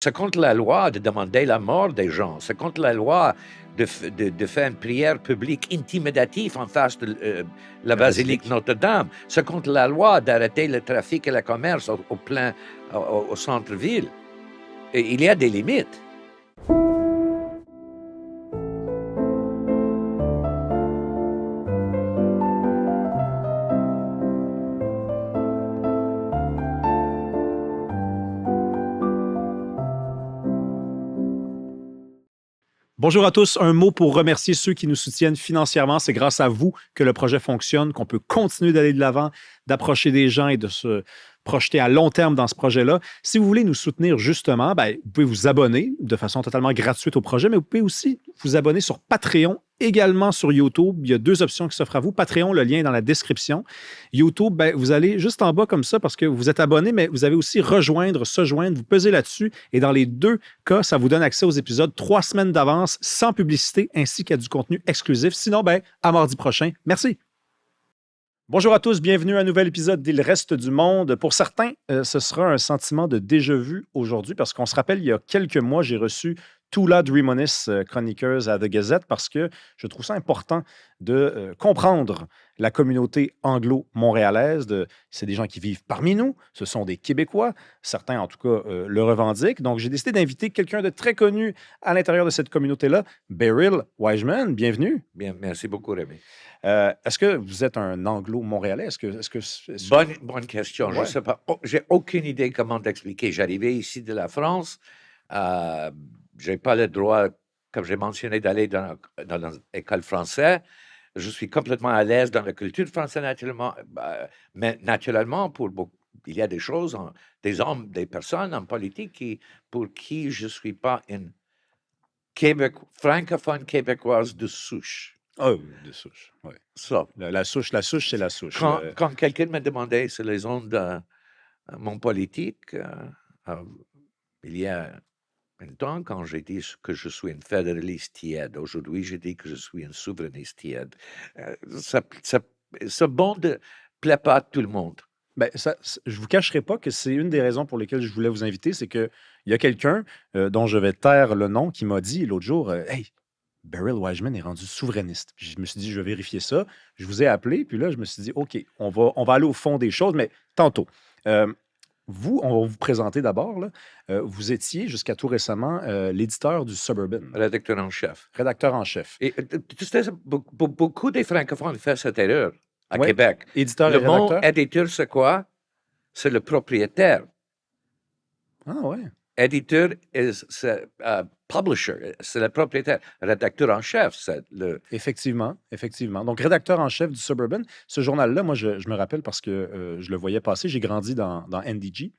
C'est contre la loi de demander la mort des gens. C'est contre la loi de faire une prière publique intimidative en face de la basilique Notre-Dame. C'est contre la loi d'arrêter le trafic et le commerce au centre-ville. Et il y a des limites. Bonjour à tous. Un mot pour remercier ceux qui nous soutiennent financièrement. C'est grâce à vous que le projet fonctionne, qu'on peut continuer d'aller de l'avant, d'approcher des gens et de se projeter à long terme dans ce projet-là. Si vous voulez nous soutenir justement, vous pouvez vous abonner de façon totalement gratuite au projet, mais vous pouvez aussi vous abonner sur Patreon, également sur YouTube. Il y a 2 options qui s'offrent à vous. Patreon, le lien est dans la description. YouTube, vous allez juste en bas comme ça parce que vous êtes abonné, mais vous avez aussi rejoindre, se joindre. Vous pesez là-dessus et dans les 2 cas, ça vous donne accès aux épisodes 3 semaines d'avance sans publicité ainsi qu'à du contenu exclusif. Sinon, à mardi prochain. Merci. Bonjour à tous, bienvenue à un nouvel épisode d'Il reste du monde. Pour certains, ce sera un sentiment de déjà-vu aujourd'hui parce qu'on se rappelle, il y a quelques mois, j'ai reçu Tula Drimonis, chroniqueuse à The Gazette, parce que je trouve ça important de comprendre la communauté anglo-montréalaise. C'est des gens qui vivent parmi nous, ce sont des Québécois, certains en tout cas le revendiquent. Donc j'ai décidé d'inviter quelqu'un de très connu à l'intérieur de cette communauté-là, Beryl Wiseman. Bienvenue. Bien, merci beaucoup, Rémi. Est-ce que vous êtes un anglo-montréalais? Bonne question. Ouais. Je ne sais pas. J'ai aucune idée comment t'expliquer. J'arrivais ici de la France. Je n'ai pas le droit, comme j'ai mentionné, d'aller dans l'école française. Je suis complètement à l'aise dans la culture française, naturellement. Mais naturellement, il y a des choses, des hommes, des personnes en politique pour qui je ne suis pas une francophone québécoise de souche. Oh, de souche, oui. Ça. La souche, c'est la souche. Quand quelqu'un me demandait sur les ondes de mon politique, il y a un temps, quand j'ai dit que je suis une fédéraliste tiède, aujourd'hui, je dis que je suis une souverainiste tiède. Ce bon ne plaît pas à tout le monde. Je ne vous cacherai pas que c'est une des raisons pour lesquelles je voulais vous inviter, c'est qu'il y a quelqu'un dont je vais taire le nom qui m'a dit l'autre jour, Hey, Beryl Wiseman est rendu souverainiste. Puis je me suis dit, je vais vérifier ça. Je vous ai appelé, puis là, je me suis dit, OK, on va aller au fond des choses, mais tantôt. Vous, on va vous présenter d'abord. Vous étiez, jusqu'à tout récemment, l'éditeur du Suburban. Rédacteur en chef. Rédacteur en chef. Et tu sais, beaucoup des francophones font cette erreur à Québec. Éditeur le et rédacteur. mot éditeur, c'est quoi? C'est le propriétaire. Ah ouais. Éditeur, c'est publisher, c'est le propriétaire. Rédacteur en chef, c'est le... Effectivement. Donc, rédacteur en chef du Suburban. Ce journal-là, moi, je me rappelle parce que je le voyais passer. J'ai grandi dans NDG,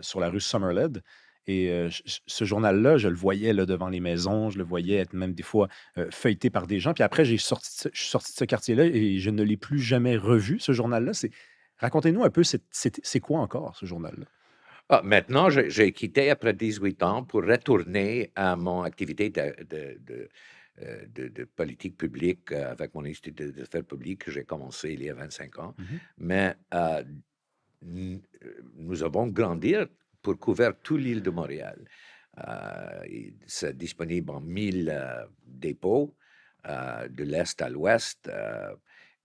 sur la rue Summerled. Et ce journal-là, je le voyais là, devant les maisons. Je le voyais être même des fois feuilleté par des gens. Puis après, je suis sorti de ce quartier-là et je ne l'ai plus jamais revu, ce journal-là. Racontez-nous un peu, c'est quoi encore, ce journal-là? Maintenant, j'ai quitté après 18 ans pour retourner à mon activité de politique publique avec mon institut d'affaires publiques que j'ai commencé il y a 25 ans. Mhm. Mais nous avons grandi pour couvrir toute l'île de Montréal. C'est disponible en 1000 dépôts de l'Est à l'Ouest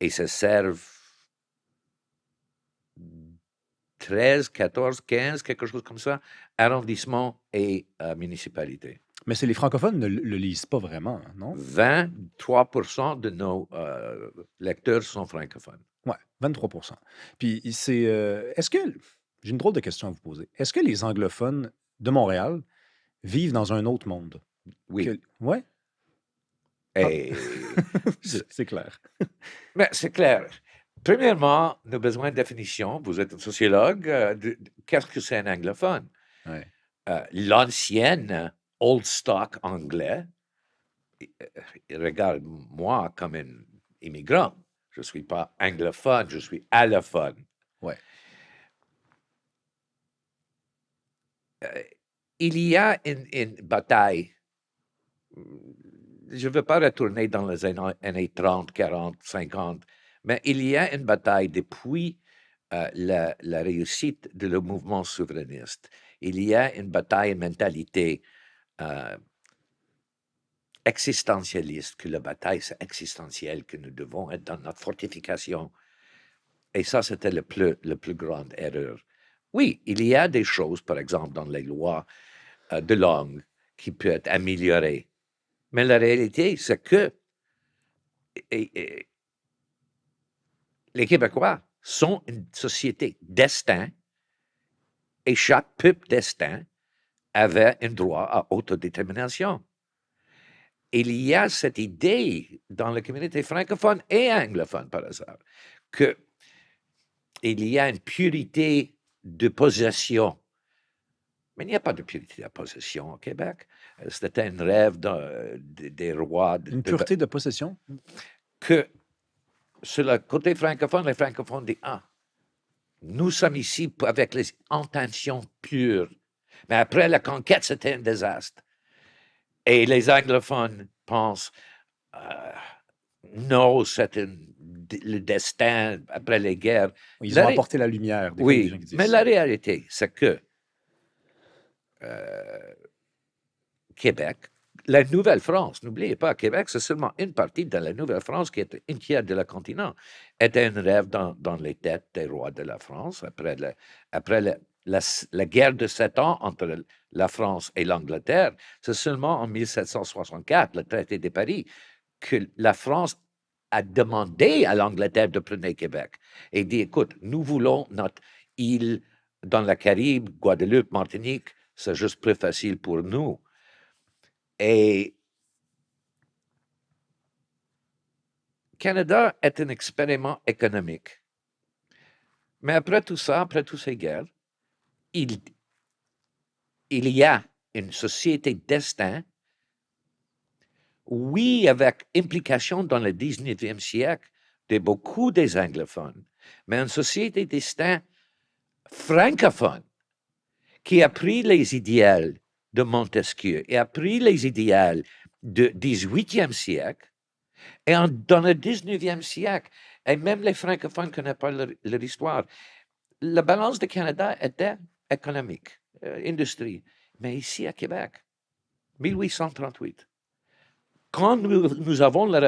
et ça sert 13, 14, 15, quelque chose comme ça, arrondissement et municipalité. Mais les francophones ne le lisent pas vraiment, non? 23% de nos lecteurs sont francophones. Oui, 23%. Puis est-ce que, j'ai une drôle de question à vous poser, est-ce que les anglophones de Montréal vivent dans un autre monde? Oui. Oui? Et... c'est clair. Mais c'est clair. Premièrement, nous avons besoin de définition. Vous êtes un sociologue. Qu'est-ce que c'est un anglophone? Ouais. L'ancienne old stock anglais regarde moi comme un immigrant. Je ne suis pas anglophone, je suis allophone. Ouais. Il y a une bataille. Je ne veux pas retourner dans les années 30, 40, 50, mais il y a une bataille depuis la réussite de le mouvement souverainiste. il y a une bataille, une mentalité existentialiste, que la bataille, c'est existentiel, que nous devons être dans notre fortification. Et ça, c'était le plus grande erreur. Oui, il y a des choses, par exemple, dans les lois de langue qui peuvent être améliorées. Mais la réalité, c'est que les Québécois sont une société destin et chaque peuple destin avait un droit à autodétermination. Il y a cette idée dans la communauté francophone et anglophone, par hasard, qu'il y a une purité de possession. Mais il n'y a pas de purité de possession au Québec. C'était un rêve des rois. Une pureté de possession? Que sur le côté francophone, les francophones disent « Ah, nous sommes ici avec les intentions pures. » Mais après la conquête, c'était un désastre. Et les anglophones pensent non, c'est le destin après les guerres. Ils ont apporté la lumière. Oui, mais la réalité, c'est que Québec, la Nouvelle-France, n'oubliez pas, Québec, c'est seulement une partie de la Nouvelle-France qui est une tiers de la continent, était un rêve dans les têtes des rois de la France après la guerre de 7 ans entre la France et l'Angleterre. C'est seulement en 1764, le traité de Paris, que la France a demandé à l'Angleterre de prendre Québec et dit, écoute, nous voulons notre île dans la Caraïbe, Guadeloupe, Martinique, c'est juste plus facile pour nous. Et Canada est un expériment économique. Mais après tout ça, après toutes ces guerres, il y a une société destin, oui, avec implication dans le 19e siècle de beaucoup des anglophones, mais une société destin francophone qui a pris les idéaux de Montesquieu et a pris les idéaux du 18e siècle. Et dans le 19e siècle, et même les francophones ne connaissent pas leur histoire, la balance du Canada était économique, industrie. Mais ici à Québec, 1838, quand nous avons la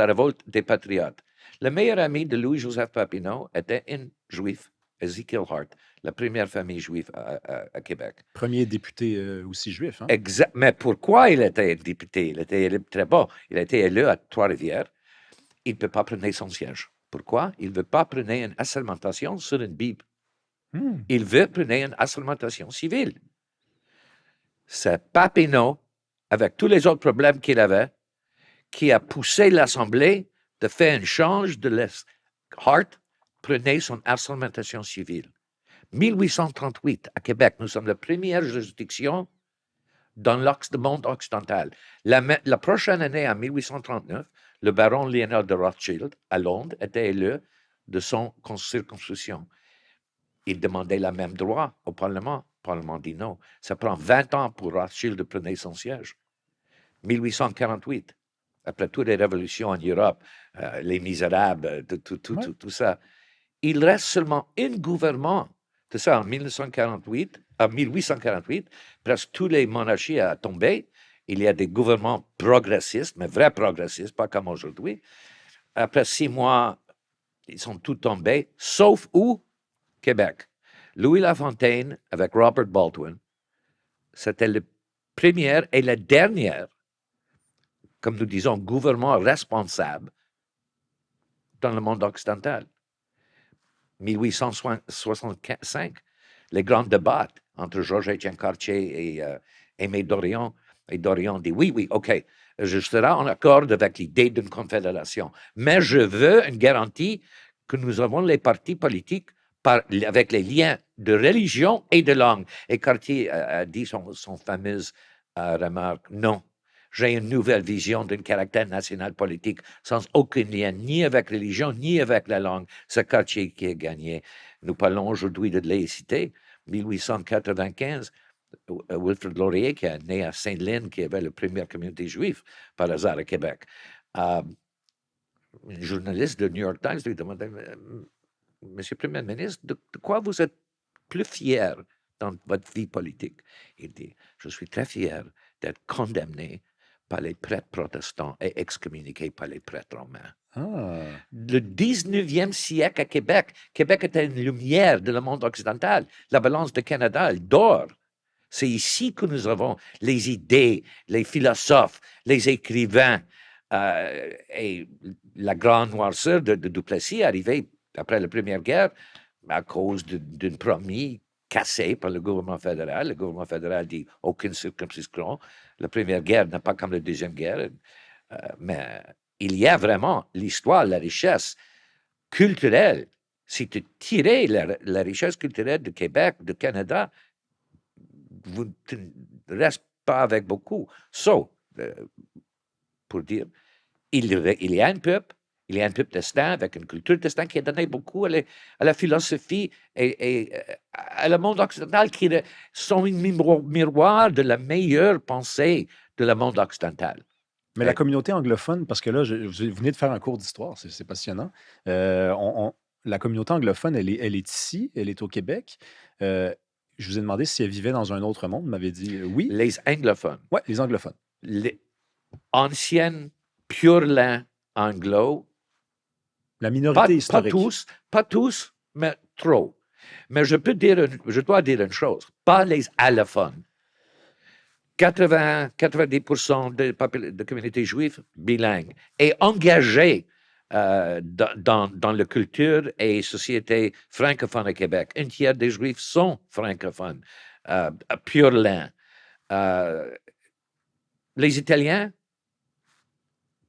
révolte des patriotes, le meilleur ami de Louis-Joseph Papineau était un juif, Ezekiel Hart, la première famille juive à Québec. Premier député aussi juif. Hein? Exact. Mais pourquoi il était député? Il était élu très bas. Il a été élu à Trois-Rivières. Il ne peut pas prendre son siège. Pourquoi? Il ne veut pas prendre une assermentation sur une Bible. Il veut prendre une assermentation civile. C'est Papineau, avec tous les autres problèmes qu'il avait, qui a poussé l'Assemblée de faire un change de l'Est. Hart prenait son assermentation civile. 1838, à Québec, nous sommes la première juridiction dans le monde occidental. La prochaine année, en 1839, le baron Léonard de Rothschild, à Londres, était élu de son circonscription. Il demandait le même droit au Parlement. Le Parlement dit non. Ça prend 20 ans pour Rothschild de prendre son siège. 1848, après toutes les révolutions en Europe, les Misérables, tout ça, il reste seulement un gouvernement. C'est ça, en 1848, presque toutes les monarchies ont tombé. Il y a des gouvernements progressistes, mais vrais progressistes, pas comme aujourd'hui. Après 6 mois, ils sont tous tombés, sauf où? Québec. Louis Lafontaine, avec Robert Baldwin, c'était le premier et le dernier, comme nous disons, gouvernement responsable dans le monde occidental. 1865, les grands débats entre Georges-Étienne Cartier et Aimé Dorion. Et Dorion dit oui, OK, je serai en accord avec l'idée d'une confédération, mais je veux une garantie que nous avons les partis politiques avec les liens de religion et de langue. Et Cartier a dit son fameuse remarque, non, j'ai une nouvelle vision d'un caractère national politique sans aucun lien, ni avec religion, ni avec la langue. C'est Cartier qui a gagné. Nous parlons aujourd'hui de laïcité. 1895, Wilfrid Laurier, qui est né à Sainte-Lynne, qui avait la première communauté juive, par hasard, à Québec. Une journaliste de New York Times lui demandait, Monsieur le Premier ministre, de quoi vous êtes plus fier dans votre vie politique? Il dit, je suis très fier d'être condamné par les prêtres protestants et excommuniqué par les prêtres romains. Ah. Le 19e siècle à Québec, Québec était une lumière de le monde occidental. La balance du Canada, elle dort. C'est ici que nous avons les idées, les philosophes, les écrivains. Et la grande noirceur de Duplessis est arrivée après la Première Guerre à cause d'une promise cassée par le gouvernement fédéral. Le gouvernement fédéral dit aucune circonscription. La Première Guerre n'est pas comme la Deuxième Guerre. Mais il y a vraiment l'histoire, la richesse culturelle. Si tu tirais la richesse culturelle du Québec, du Canada, vous ne restez pas avec beaucoup. Pour dire, il y a un peuple, il y a un peuple testin avec une culture testin qui a donné beaucoup à la philosophie et à le monde occidental qui sont un miroir de la meilleure pensée de le monde occidental. Mais la communauté anglophone, parce que là, vous venez de faire un cours d'histoire, c'est passionnant. La communauté anglophone, elle est ici, elle est au Québec. Je vous ai demandé si elle vivait dans un autre monde. Vous m'avez dit oui. Les anglophones. Oui, les anglophones. Les anciennes pur-lains anglo. La minorité historique. Pas tous, mais trop. Mais je dois dire une chose, pas les allophones. 90% de communautés juives bilingues et engagées dans la culture et société francophone au Québec. Un tiers des Juifs sont francophones, pur-lains. Les Italiens,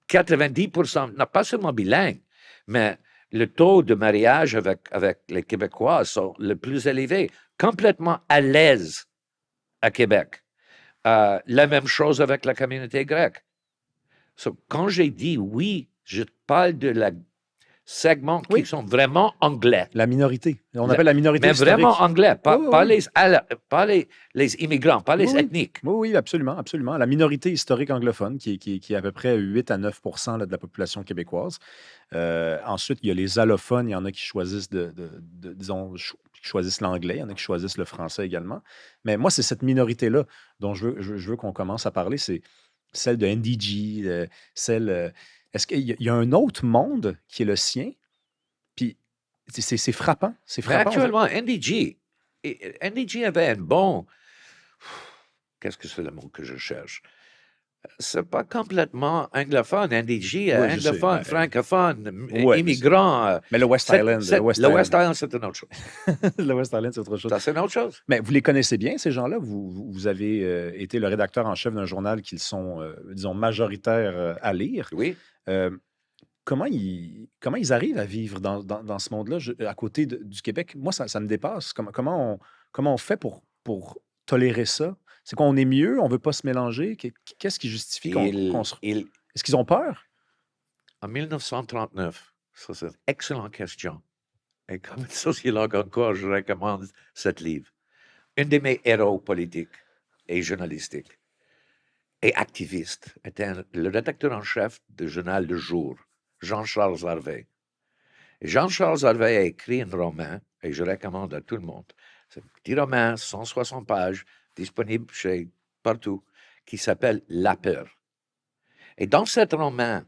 90%, non pas seulement bilingues, mais le taux de mariage avec les Québécois sont le plus élevé, complètement à l'aise à Québec. La même chose avec la communauté grecque. Quand j'ai dit oui, je parle de la segment qui sont vraiment anglais. La minorité. On appelle la minorité mais historique. Vraiment anglais, pas les immigrants, pas les ethniques. Oui, absolument, absolument. La minorité historique anglophone, qui est à peu près 8 à 9 de la population québécoise. Ensuite, il y a les allophones. Il y en a qui choisissent disons, qui choisissent l'anglais. Il y en a qui choisissent le français également. Mais moi, c'est cette minorité-là dont je veux qu'on commence à parler. C'est celle de NDG, est-ce qu'il y a un autre monde qui est le sien? Puis, c'est frappant. C'est frappant. Actuellement, NDG avait un bon... Qu'est-ce que c'est le mot que je cherche? C'est pas complètement anglophone. NDG, anglophone, francophone, immigrant. Mais le West Island. Le West Island, c'est une autre chose. Le West Island, c'est autre chose. Ça, c'est une autre chose. Mais vous les connaissez bien, ces gens-là? Vous avez été le rédacteur en chef d'un journal qu'ils sont, disons, majoritaires à lire. Oui. Comment ils arrivent à vivre dans ce monde-là, à côté du Québec? Moi, ça me dépasse. Comment on fait pour tolérer ça? C'est qu'on est mieux, on ne veut pas se mélanger? Qu'est-ce qui justifie qu'on se... Est-ce qu'ils ont peur? En 1939, ça c'est une excellente question. Et comme sociologue encore, je recommande ce livre. Un de mes héros politiques et journalistiques et activiste était le rédacteur en chef du journal Le Jour, Jean-Charles Harvey. Et Jean-Charles Harvey a écrit un roman, et je recommande à tout le monde. C'est un petit roman, 160 pages, disponible partout, qui s'appelle La peur. Et dans ce roman,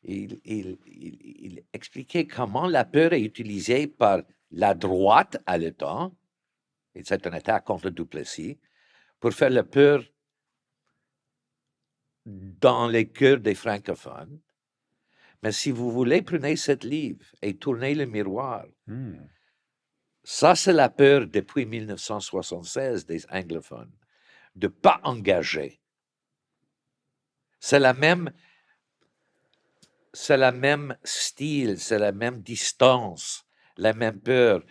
il expliquait comment la peur est utilisée par la droite à l'état, et c'est un attaque contre Duplessis, pour faire la peur dans les cœurs des francophones. Mais si vous voulez, prenez ce livre et tournez le miroir. Ça, c'est la peur depuis 1976 des anglophones, de ne pas engager. C'est la même style, c'est la même distance, la même peur.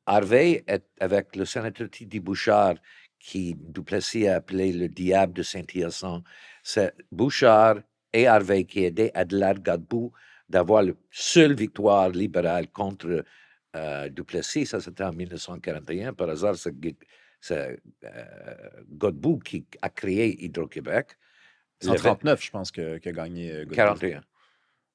Harvey, avec le sénateur T.D. Bouchard, qui Duplessis a appelé le diable de Saint-Hyacinthe, c'est Bouchard et Harvey qui aidaient Adelaide Godbout d'avoir la seule victoire libérale contre Duplessis. Ça, c'était en 1941. Par hasard, c'est Godbout qui a créé Hydro-Québec. 139, je pense, que gagné Godbout. 41.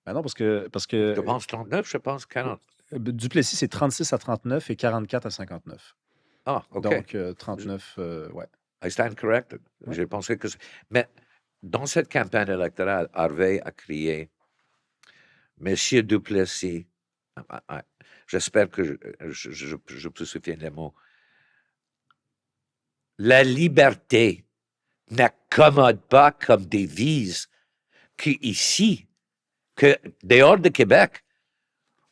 Ben non, parce que... Je pense 39, je pense 40. Duplessis, c'est 36 à 39 et 44 à 59. Ah, OK. Donc, 39, ouais. I stand corrected. Ouais. J'ai pensé que... Mais dans cette campagne électorale, Harvey a crié Monsieur Duplessis, j'espère que je me souviens des mots, la liberté n'accommode pas comme devise qu'ici, que dehors de Québec,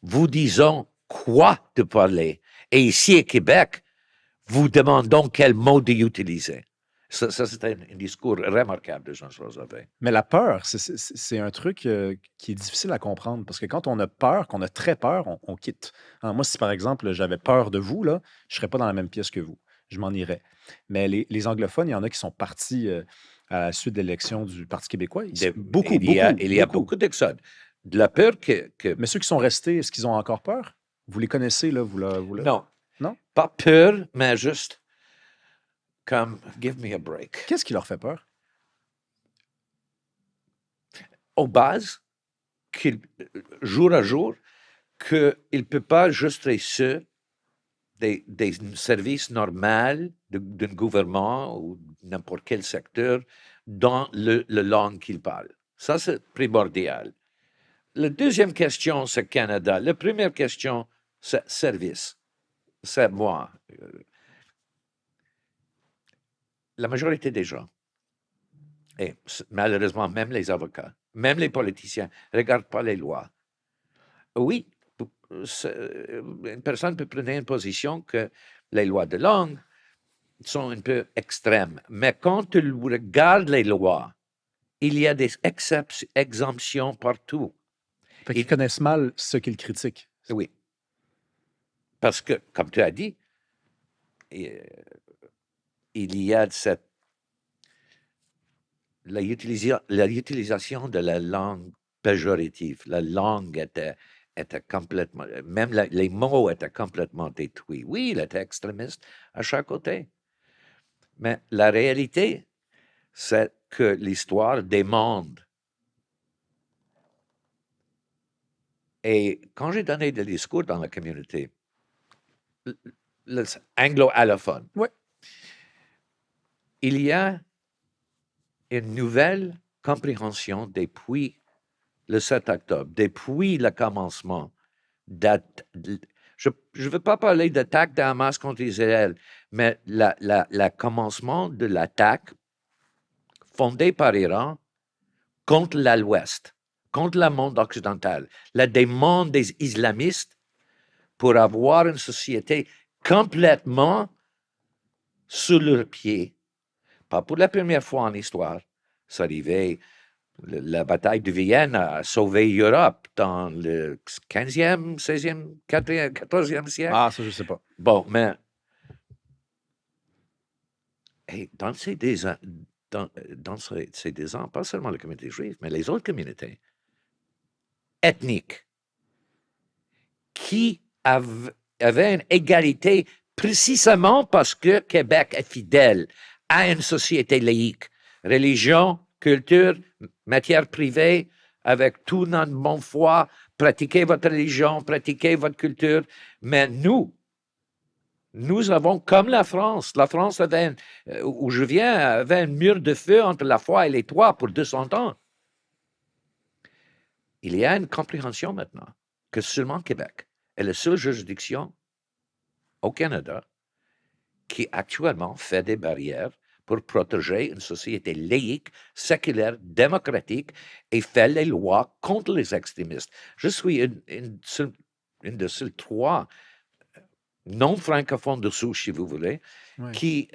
vous disons quoi de parler. Et ici, à Québec, vous demandons quel mot d'utiliser. Ça c'était un discours remarquable de Jean-Charles Harvey. Mais la peur, c'est un truc qui est difficile à comprendre parce que quand on a peur, qu'on a très peur, on quitte. Hein, moi, si par exemple, j'avais peur de vous, là, je ne serais pas dans la même pièce que vous. Je m'en irais. Mais les anglophones, il y en a qui sont partis à la suite de l'élection du Parti québécois. Beaucoup, Il y a beaucoup. beaucoup d'exodes. De la peur que... Mais ceux qui sont restés, est-ce qu'ils ont encore peur? Vous les connaissez, là? Non, Non? pas peur, mais juste comme give me a break. Qu'est-ce qui leur fait peur? Aux bases, jour à jour, qu'il ne peut pas juste rester des services normaux d'un gouvernement ou n'importe quel secteur dans le langue qu'il parle. Ça, c'est primordial. La deuxième question, c'est Canada. La première question, c'est service. C'est moi. La majorité des gens, et malheureusement même les avocats, même les politiciens, ne regardent pas les lois. Oui, une personne peut prendre une position que les lois de langue sont un peu extrêmes, mais quand tu regardes les lois, il y a des exemptions partout. Fait qu'ils connaissent mal ce qu'ils critiquent. Oui. Parce que, comme tu as dit, il y a l'utilisation de la langue péjorative. La langue était complètement, même les mots étaient complètement détruits. Oui, il était extrémiste à chaque côté. Mais la réalité, c'est que l'histoire demande. Et quand j'ai donné des discours dans la communauté, anglo-allophone, ouais. Il y a une nouvelle compréhension depuis le 7 octobre, depuis le commencement. Je ne veux pas parler d'attaque de Hamas contre Israël, mais le commencement de l'attaque fondée par Iran contre l'Ouest, contre le monde occidental, la demande des islamistes pour avoir une société complètement sous leurs pieds. Pas pour la première fois en histoire. C'est arrivé, la bataille de Vienne a sauvé l'Europe dans le 15e, 16e, 14e siècle. Ah, ça, je ne sais pas. Bon, mais dans ces 10 ans, pas seulement la communauté juive, mais les autres communautés ethniques qui avaient une égalité précisément parce que Québec est fidèle à une société laïque, religion, culture, matière privée, avec tout notre bonne foi, pratiquez votre religion, pratiquez votre culture. Mais nous avons, comme la France avait, où je viens, avait un mur de feu entre la foi et les toits pour 200 ans. Il y a une compréhension maintenant que seulement Québec est la seule juridiction au Canada qui actuellement fait des barrières pour protéger une société laïque, séculaire, démocratique et fait les lois contre les extrémistes. Je suis une de ces 3 non-francophones de souche, si vous voulez, Ouais. qui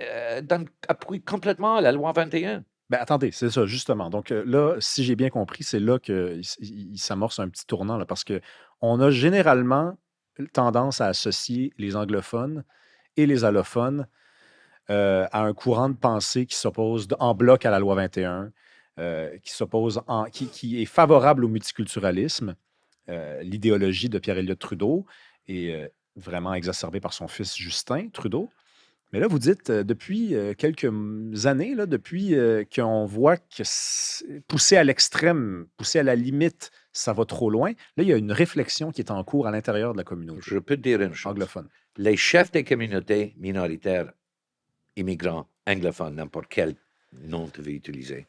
appuie complètement la loi 21. Ben, attendez, c'est ça, justement. Donc là, si j'ai bien compris, c'est là qu'il s'amorce un petit tournant, là, parce qu'on a généralement tendance à associer les anglophones et les allophones à un courant de pensée qui s'oppose en bloc à la loi 21, qui est favorable au multiculturalisme, l'idéologie de Pierre-Éliott Trudeau est vraiment exacerbée par son fils Justin Trudeau. Mais là, vous dites, depuis quelques années, là, depuis qu'on voit que pousser à l'extrême, pousser à la limite, ça va trop loin, là, il y a une réflexion qui est en cours à l'intérieur de la communauté Je peux te dire une chose. anglophone. les chefs des communautés minoritaires immigrants anglophones, n'importe quel nom tu veux utiliser,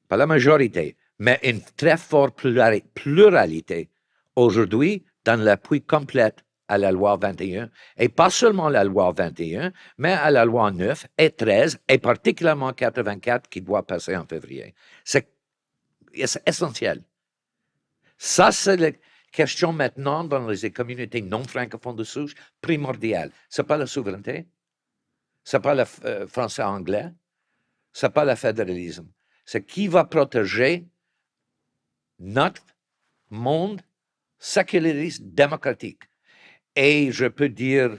pas la majorité, mais une très forte pluralité aujourd'hui dans l'appui complet à la loi 21, et pas seulement la loi 21, mais à la loi 9 et 13, et particulièrement 84 qui doit passer en février. C'est essentiel. Ça, c'est la question maintenant dans les communautés non francophones de souche primordiale. Ce n'est pas la souveraineté, ce n'est pas le français-anglais, ce n'est pas le fédéralisme. C'est qui va protéger notre monde séculariste démocratique. Et je peux dire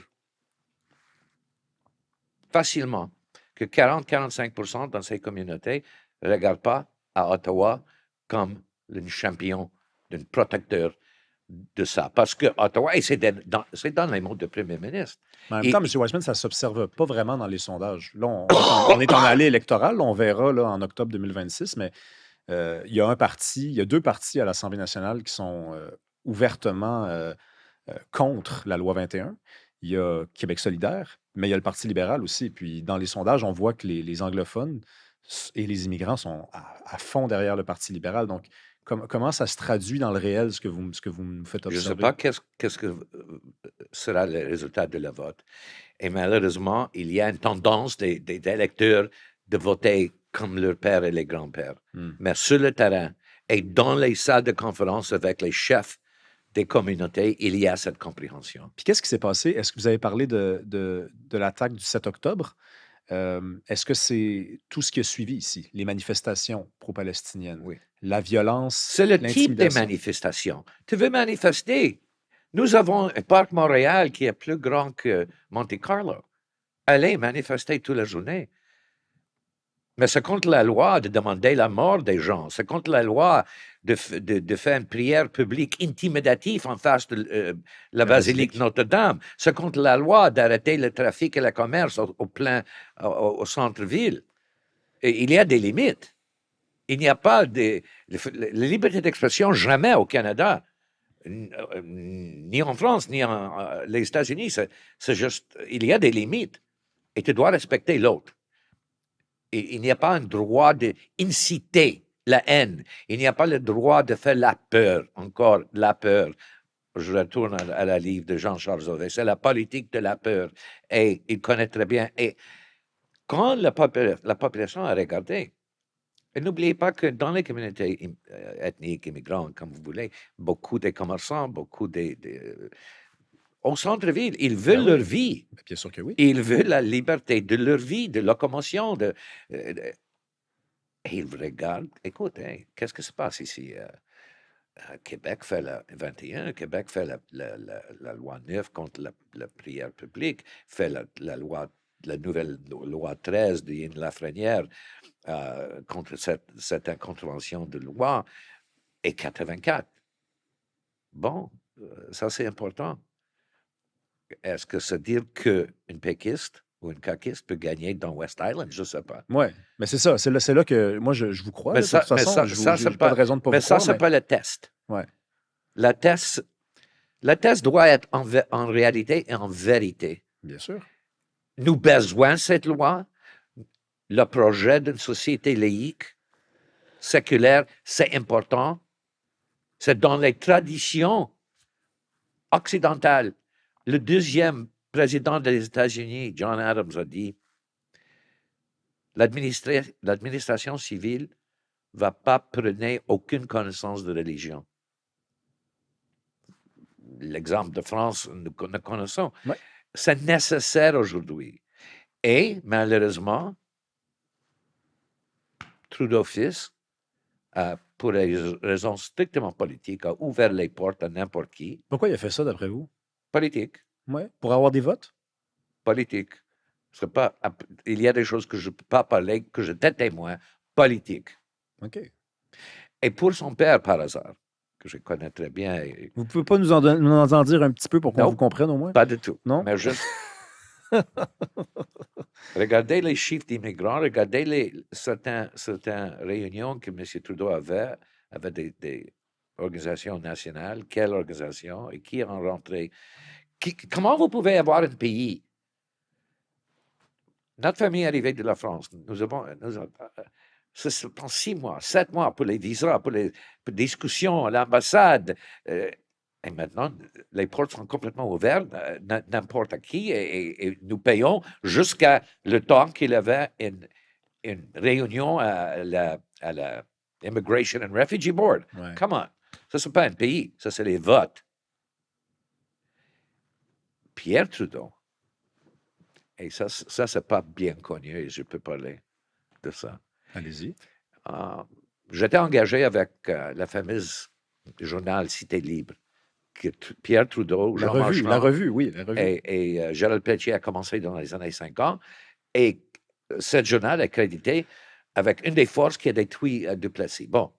facilement que 40-45% dans ces communautés ne regardent pas à Ottawa comme le champion, d'un protecteur de ça. Parce que Ottawa, et c'est dans les mots du premier ministre. Mais en même temps, M. Weissman, ça ne s'observe pas vraiment dans les sondages. Là, on est en allée électorale, on verra là, en octobre 2026, mais il y a deux partis à l'Assemblée nationale qui sont ouvertement contre la loi 21. Il y a Québec solidaire, mais il y a le Parti libéral aussi. Puis dans les sondages, on voit que les anglophones et les immigrants sont à fond derrière le Parti libéral. Donc, comment ça se traduit dans le réel, ce que vous me faites observer? Je ne sais pas qu'est-ce que sera le résultat de la vote. Et malheureusement, il y a une tendance des électeurs de voter comme leur père et les grands-pères. Mais sur le terrain et dans les salles de conférence avec les chefs des communautés, il y a cette compréhension. Puis qu'est-ce qui s'est passé? Est-ce que vous avez parlé de l'attaque du 7 octobre? Est-ce que c'est tout ce qui a suivi ici? Les manifestations pro-palestiniennes, Oui. la violence, c'est le type de manifestation. Tu veux manifester? Nous avons un parc Montréal qui est plus grand que Monte Carlo. Allez manifester toute la journée. Mais c'est contre la loi de demander la mort des gens. C'est contre la loi de faire une prière publique intimidative en face de la basilique Notre-Dame. C'est contre la loi d'arrêter le trafic et le commerce au centre-ville. Et il y a des limites. Il n'y a pas de la liberté d'expression jamais au Canada, ni en France, ni en les États-Unis. C'est juste, il y a des limites et tu dois respecter l'autre. Et il n'y a pas un droit d'inciter la haine. Il n'y a pas le droit de faire la peur, encore la peur. Je retourne à la livre de Jean-Charles Sauvé. C'est la politique de la peur. Et il connaît très bien. Et quand la population a regardé, et n'oubliez pas que dans les communautés ethniques, immigrantes, comme vous voulez, beaucoup des commerçants, beaucoup au centre-ville, ils veulent leur vie. Bien sûr que oui. Ils veulent la liberté de leur vie, de locomotion. Et ils regardent, écoute, hey, qu'est-ce qui se passe ici? Québec fait la 21, Québec fait la loi 9 contre la prière publique, fait la nouvelle loi 13 de Yann Lafrenière contre cette contravention de loi, et 84. Bon, ça c'est important. Est-ce que ça veut dire qu'une péquiste ou une caquiste peut gagner dans West Island? Je ne sais pas. Oui, mais c'est ça. C'est là que moi, je vous crois. Mais de toute façon, je n'ai pas de raison de ne pas vous croire. Mais ça, c'est pas le test. Ouais. Le test doit être en réalité et en vérité. Bien sûr. Nous avons besoin de cette loi. Le projet d'une société laïque, séculaire, c'est important. C'est dans les traditions occidentales. Le deuxième président des États-Unis, John Adams, a dit l'administration civile ne va pas prendre aucune connaissance de religion. L'exemple de France, nous connaissons. Ouais. C'est nécessaire aujourd'hui. Et malheureusement, Trudeau fils, pour des raisons strictement politiques, a ouvert les portes à n'importe qui. Pourquoi il a fait ça, d'après vous? Politique. Oui, pour avoir des votes? Politique. Il y a des choses que je ne peux pas parler, que je t'ai témoin. Politique. OK. Et pour son père, par hasard, que je connais très bien. Vous ne pouvez pas nous en dire un petit peu pour qu'on vous comprenne au moins? Pas du tout. Non? Mais juste... Regardez les chiffres d'immigrants, regardez certaines réunions que M. Trudeau avait avec des organisations nationales, quelles organisations et qui ont rentré, Comment vous pouvez avoir un pays? Notre famille est arrivée de la France. Ça prend 6 mois, 7 mois pour les visas, pour les discussions à l'ambassade. Et maintenant, les portes sont complètement ouvertes, n'importe qui, et nous payons jusqu'à le temps qu'il avait une réunion à la Immigration and Refugee Board. Ouais. Come on. Ça, c'est pas un pays. Ça, c'est les votes. Pierre Trudeau. Et ça, c'est pas bien connu et je peux parler de ça. Allez-y. J'étais engagé avec la fameuse journal Cité Libre, que Pierre Trudeau, La Jean revue, Marchand oui, la revue. et Gérald Pelletier a commencé dans les années 50. Et ce journal est crédité avec une des forces qui a détruit Duplessis. Bon,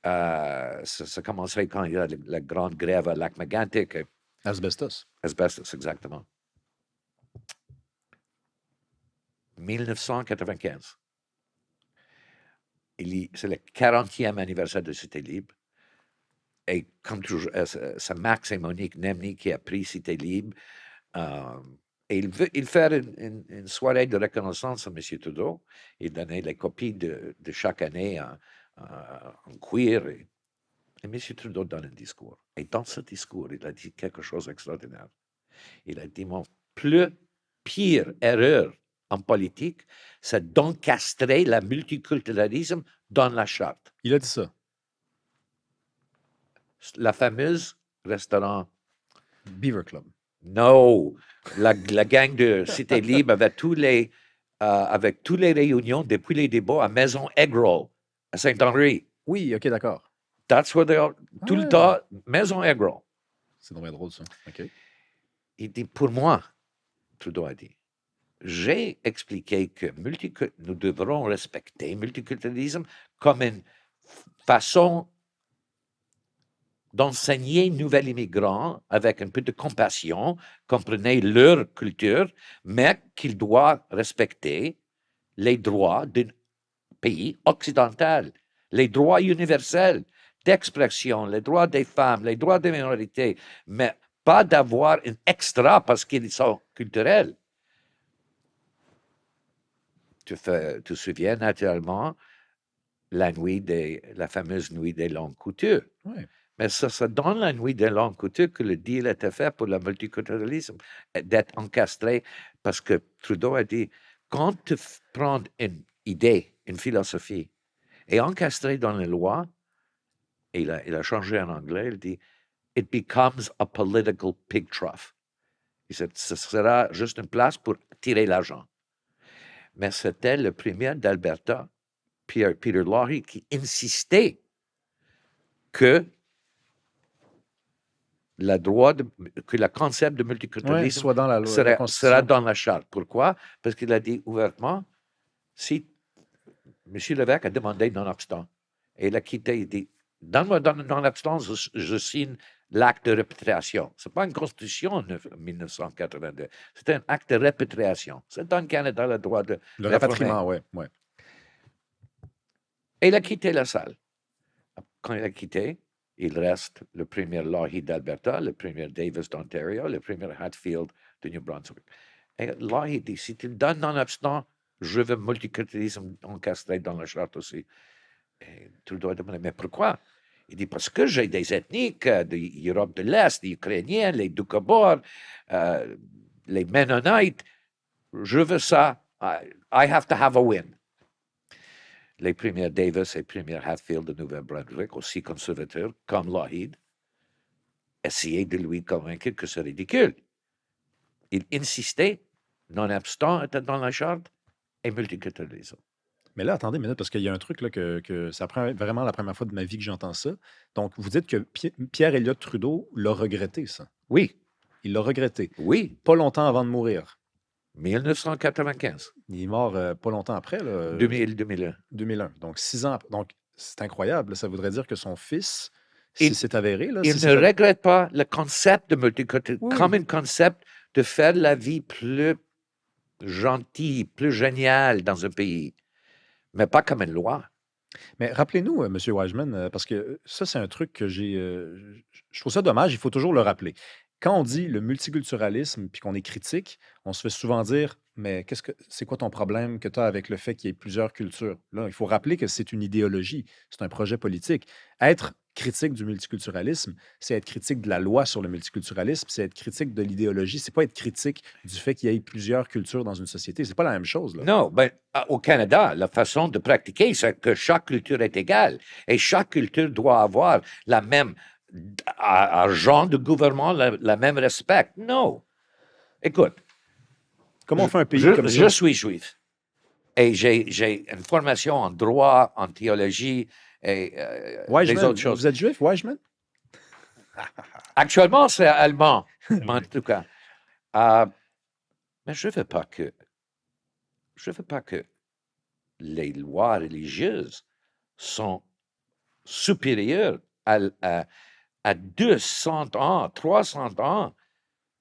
ça a commencé quand il y a la grande grève à Lac-Mégantic. Asbestos. Asbestos, exactement. 1995. C'est le 40e anniversaire de Cité Libre. Et comme toujours, c'est Max et Monique Nemny qui a pris Cité Libre. Et il fait une soirée de reconnaissance à M. Trudeau. Il donnait les copies de chaque année en cuir. Et M. Trudeau donne un discours. Et dans ce discours, il a dit quelque chose d'extraordinaire. Il a dit, mon plus pire erreur en politique, c'est d'encastrer le multiculturalisme dans la charte. Il a dit ça. La fameuse restaurant Beaver Club. No, la gang de Cité Libre avec toutes les réunions depuis les débats à Maison Eggroll, à Saint-Henri. Oui, OK, d'accord. That's where they are. Tout le temps, Maison Eggroll. C'est vraiment drôle, ça. OK. Il dit, pour moi, Trudeau a dit, j'ai expliqué que nous devrons respecter le multiculturalisme comme une façon d'enseigner aux nouveaux immigrants avec un peu de compassion, comprenez leur culture, mais qu'ils doivent respecter les droits d'un pays occidental, les droits universels d'expression, les droits des femmes, les droits des minorités, mais pas d'avoir un extra parce qu'ils sont culturels. Tu te souviens naturellement la fameuse nuit des longues coutures. Oui. Mais c'est dans la nuit des longues coutures que le deal était fait pour le multiculturalisme, d'être encastré, parce que Trudeau a dit, quand tu prends une idée, une philosophie, et encastrer dans les lois, et il a changé en anglais, il dit, it becomes a political pig trough. Il dit, ce sera juste une place pour tirer l'argent. Mais c'était le premier d'Alberta, Peter Lougheed, qui insistait que le concept de multiculturalisme soit dans la loi, sera dans la charte. Pourquoi? Parce qu'il a dit ouvertement, si M. Lévesque a demandé non-obstant, et il a quitté, il dit, donne-moi non-obstant, je signe l'acte de répatriation. Ce n'est pas une constitution en 1982, c'est un acte de répatriation. C'est dans le Canada le droit de... Le rapatriement, oui. Ouais. Et il a quitté la salle. Quand il a quitté, il reste le premier Lougheed d'Alberta, le premier Davis d'Ontario, le premier Hatfield de New Brunswick. Et Lougheed dit, si tu me donnes non-obstant, je veux multiculturalisme encastré dans la charte aussi. Et Trudeau a demandé, mais pourquoi? Il dit, parce que j'ai des ethniques de l'Europe de l'Est, les Ukrainiens, les Doukhobors, les Mennonites. Je veux ça. I have to have a win. Les premiers Davis et les premiers Hatfield de Nouvelle-Brunswick, aussi conservateurs comme Lougheed, essayaient de lui convaincre que c'est ridicule. Il insistait, non-obstant était dans la charte, et multiculturalisme. Mais là, attendez une minute, parce qu'il y a un truc là, que ça prend vraiment la première fois de ma vie que j'entends ça. Donc, vous dites que Pierre Elliott Trudeau l'a regretté, ça. Oui. Il l'a regretté. Oui. Pas longtemps avant de mourir. 1995. Il est mort pas longtemps après. Là, 2001. 2001. Donc, 6 ans après. Donc, c'est incroyable. Ça voudrait dire que son fils, si c'est avéré... Là, il ne regrette pas le concept de multiculturalisme comme un concept de faire la vie plus gentille, plus géniale dans un pays, mais pas comme une loi. Mais rappelez-nous, M. Wiseman, parce que ça, c'est un truc que j'ai... je trouve ça dommage, il faut toujours le rappeler. quand on dit le multiculturalisme puis qu'on est critique, on se fait souvent dire, mais c'est quoi ton problème que tu as avec le fait qu'il y ait plusieurs cultures? Là, il faut rappeler que c'est une idéologie, c'est un projet politique. Être critique du multiculturalisme, c'est être critique de la loi sur le multiculturalisme, c'est être critique de l'idéologie, c'est pas être critique du fait qu'il y ait plusieurs cultures dans une société. C'est pas la même chose, là. Non, ben, au Canada, la façon de pratiquer, c'est que chaque culture est égale et chaque culture doit avoir la même argent de gouvernement, la même respect. Non. Écoute, Comment on fait un pays comme je ça? suis juif et j'ai une formation en droit, en théologie et des autres choses. Vous êtes juif, Weishman? Actuellement, c'est allemand, en tout cas. Mais je ne veux pas que les lois religieuses sont supérieures à 200 ans, 300 ans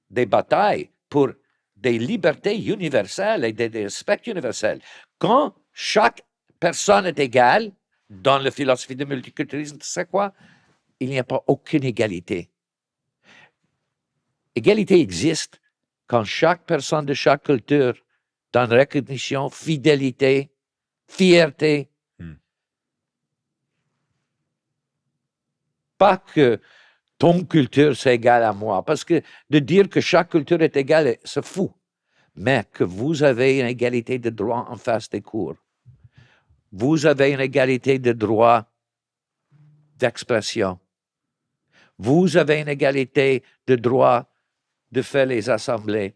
des batailles pour des libertés universelles et des respects universels. Quand chaque personne est égale dans la philosophie du multiculturalisme, c'est quoi? Il n'y a pas aucune égalité. Égalité existe quand chaque personne de chaque culture donne recognition, fidélité, fierté. Pas que ton culture, c'est égal à moi. Parce que de dire que chaque culture est égale, c'est fou. Mais que vous avez une égalité de droit en face des cours. Vous avez une égalité de droit d'expression. Vous avez une égalité de droit de faire les assemblées.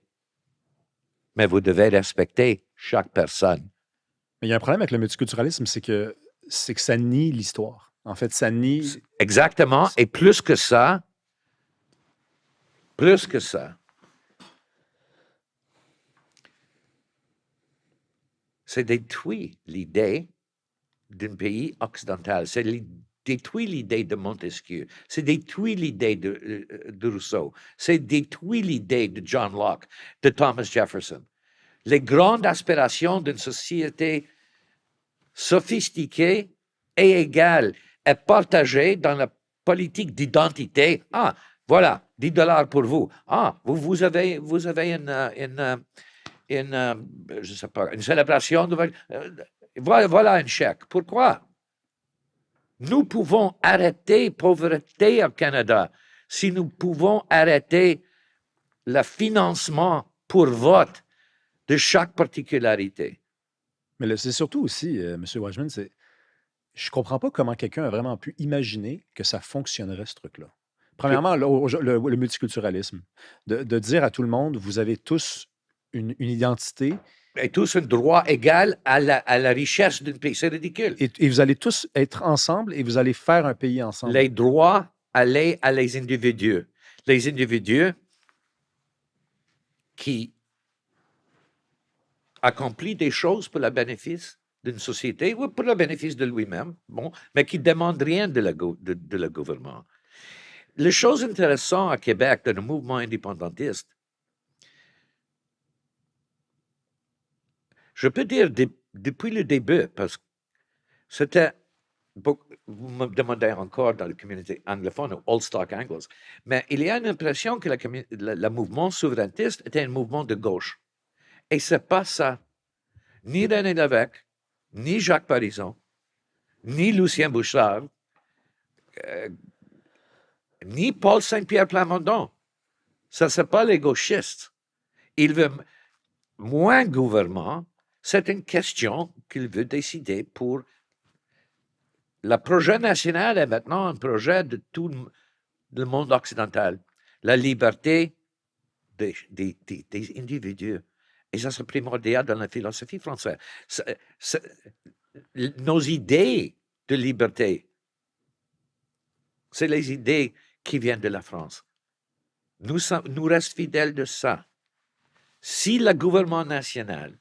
Mais vous devez respecter chaque personne. Mais il y a un problème avec le multiculturalisme, c'est que ça nie l'histoire. En fait, ça nie... Exactement. Et plus que ça, c'est détruire l'idée d'un pays occidental. C'est détruire l'idée de Montesquieu. C'est détruire l'idée de Rousseau. C'est détruire l'idée de John Locke, de Thomas Jefferson. Les grandes aspirations d'une société sophistiquée et égale et partagée dans la politique d'identité. Ah, voilà, $10 pour vous. Ah, vous avez je sais pas, une célébration. Voilà un chèque. Pourquoi? Nous pouvons arrêter la pauvreté au Canada si nous pouvons arrêter le financement pour vote de chaque particularité. Mais c'est surtout aussi, M. Weishman, je comprends pas comment quelqu'un a vraiment pu imaginer que ça fonctionnerait, ce truc-là. Premièrement, le multiculturalisme. De dire à tout le monde, vous avez tous une identité. Et tous un droit égal à la richesse d'un pays. C'est ridicule. Et vous allez tous être ensemble et vous allez faire un pays ensemble. Les droits allaient à les individus. Les individus qui accomplissent des choses pour le bénéfice d'une société ou pour le bénéfice de lui-même, bon, mais qui ne demandent rien de le gouvernement. Les choses intéressantes à Québec dans le mouvement indépendantiste, je peux dire depuis le début, parce que c'était, vous me demandez encore dans la communauté anglophone, ou Old Stock Anglos, mais il y a une impression que le mouvement souverainiste était un mouvement de gauche. Et ce n'est pas ça. Ni René Lévesque, ni Jacques Parizeau, ni Lucien Bouchard, ni Paul Saint-Pierre Plamondon. Ça, ce n'est pas les gauchistes. Il veut moins gouvernement. C'est une question qu'il veut décider pour... Le projet national est maintenant un projet de tout le monde occidental. La liberté des individus. Et ça, c'est primordial dans la philosophie française. Nos idées de liberté, c'est les idées qui viennent de la France. Nous restons fidèles de ça. Si le gouvernement national ne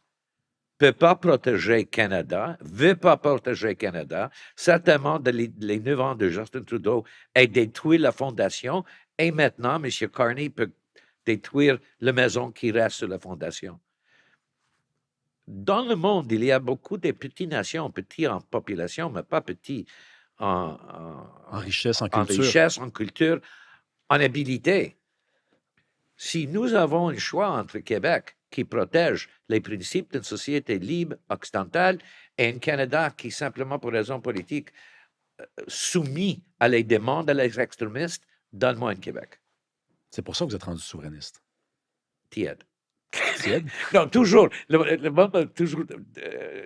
peut pas protéger le Canada, ne veut pas protéger le Canada, certainement les 9 ans de Justin Trudeau a détruit la fondation et maintenant, M. Carney peut détruire la maison qui reste sur la fondation. Dans le monde, il y a beaucoup de petites nations, petites en population, mais pas petites en richesse, en culture, en habilité. Si nous avons un choix entre Québec, qui protège les principes d'une société libre occidentale, et un Canada qui, simplement pour raisons politiques, soumis à les demandes des extrémistes, donne-moi un Québec. C'est pour ça que vous êtes rendu souverainiste. Tiède. Tiède? Non, toujours. Le monde m'a toujours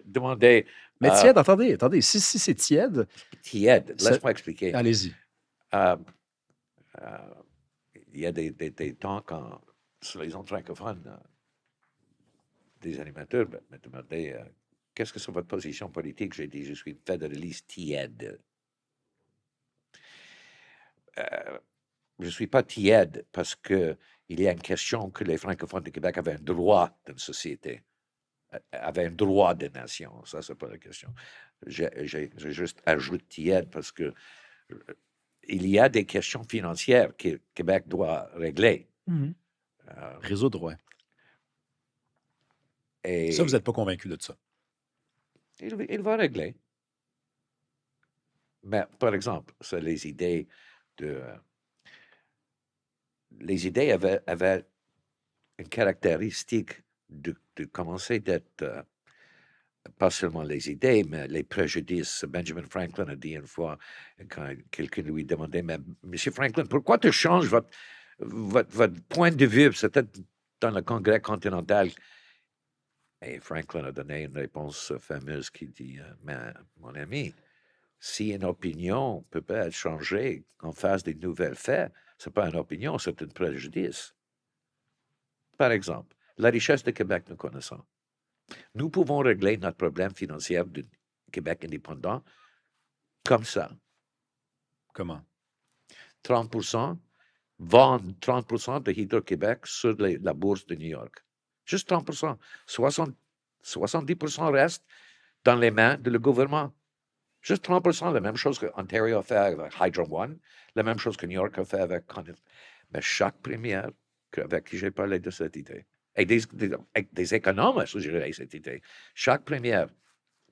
demandé. Mais tiède, attendez. Si c'est tiède. Tiède, Ça- laisse-moi expliquer. Allez-y. Euh, il y a des temps quand, sur les ondes francophones, des animateurs me demandaient qu'est-ce que c'est votre position politique. J'ai dit, je suis fédéraliste tiède. Je ne suis pas tiède parce qu'il y a une question que les francophones de Québec avaient un droit d'une société, avaient un droit de nation. Ça, c'est pas la question. J'ai juste ajouté tiède parce que il y a des questions financières que Québec doit régler. Résoudre, ouais. Et Ça, vous n'êtes pas convaincu de ça. il va régler. Mais, par exemple, c'est les idées de... les idées avaient une caractéristique de commencer d'être pas seulement les idées, mais les préjudices. Benjamin Franklin a dit une fois, quand quelqu'un lui demandait, mais Monsieur Franklin, pourquoi tu changes votre point de vue? C'était dans le Congrès continental. Et Franklin a donné une réponse fameuse qui dit, mais mon ami, si une opinion peut pas être changée en face des nouvelles faits, c'est pas une opinion, c'est un préjudice. Par exemple, la richesse de Québec, nous connaissons. Nous pouvons régler notre problème financier du Québec indépendant comme ça. Comment? 30%, vendre 30% de Hydro-Québec sur la bourse de New York. Juste 30%. 70% reste dans les mains de le gouvernement. Juste 30%, la même chose que Ontario a fait avec Hydro One, la même chose que New York a fait avec Condit. Mais chaque première avec qui j'ai parlé de cette idée, et des économes suggéraient cette idée, chaque première,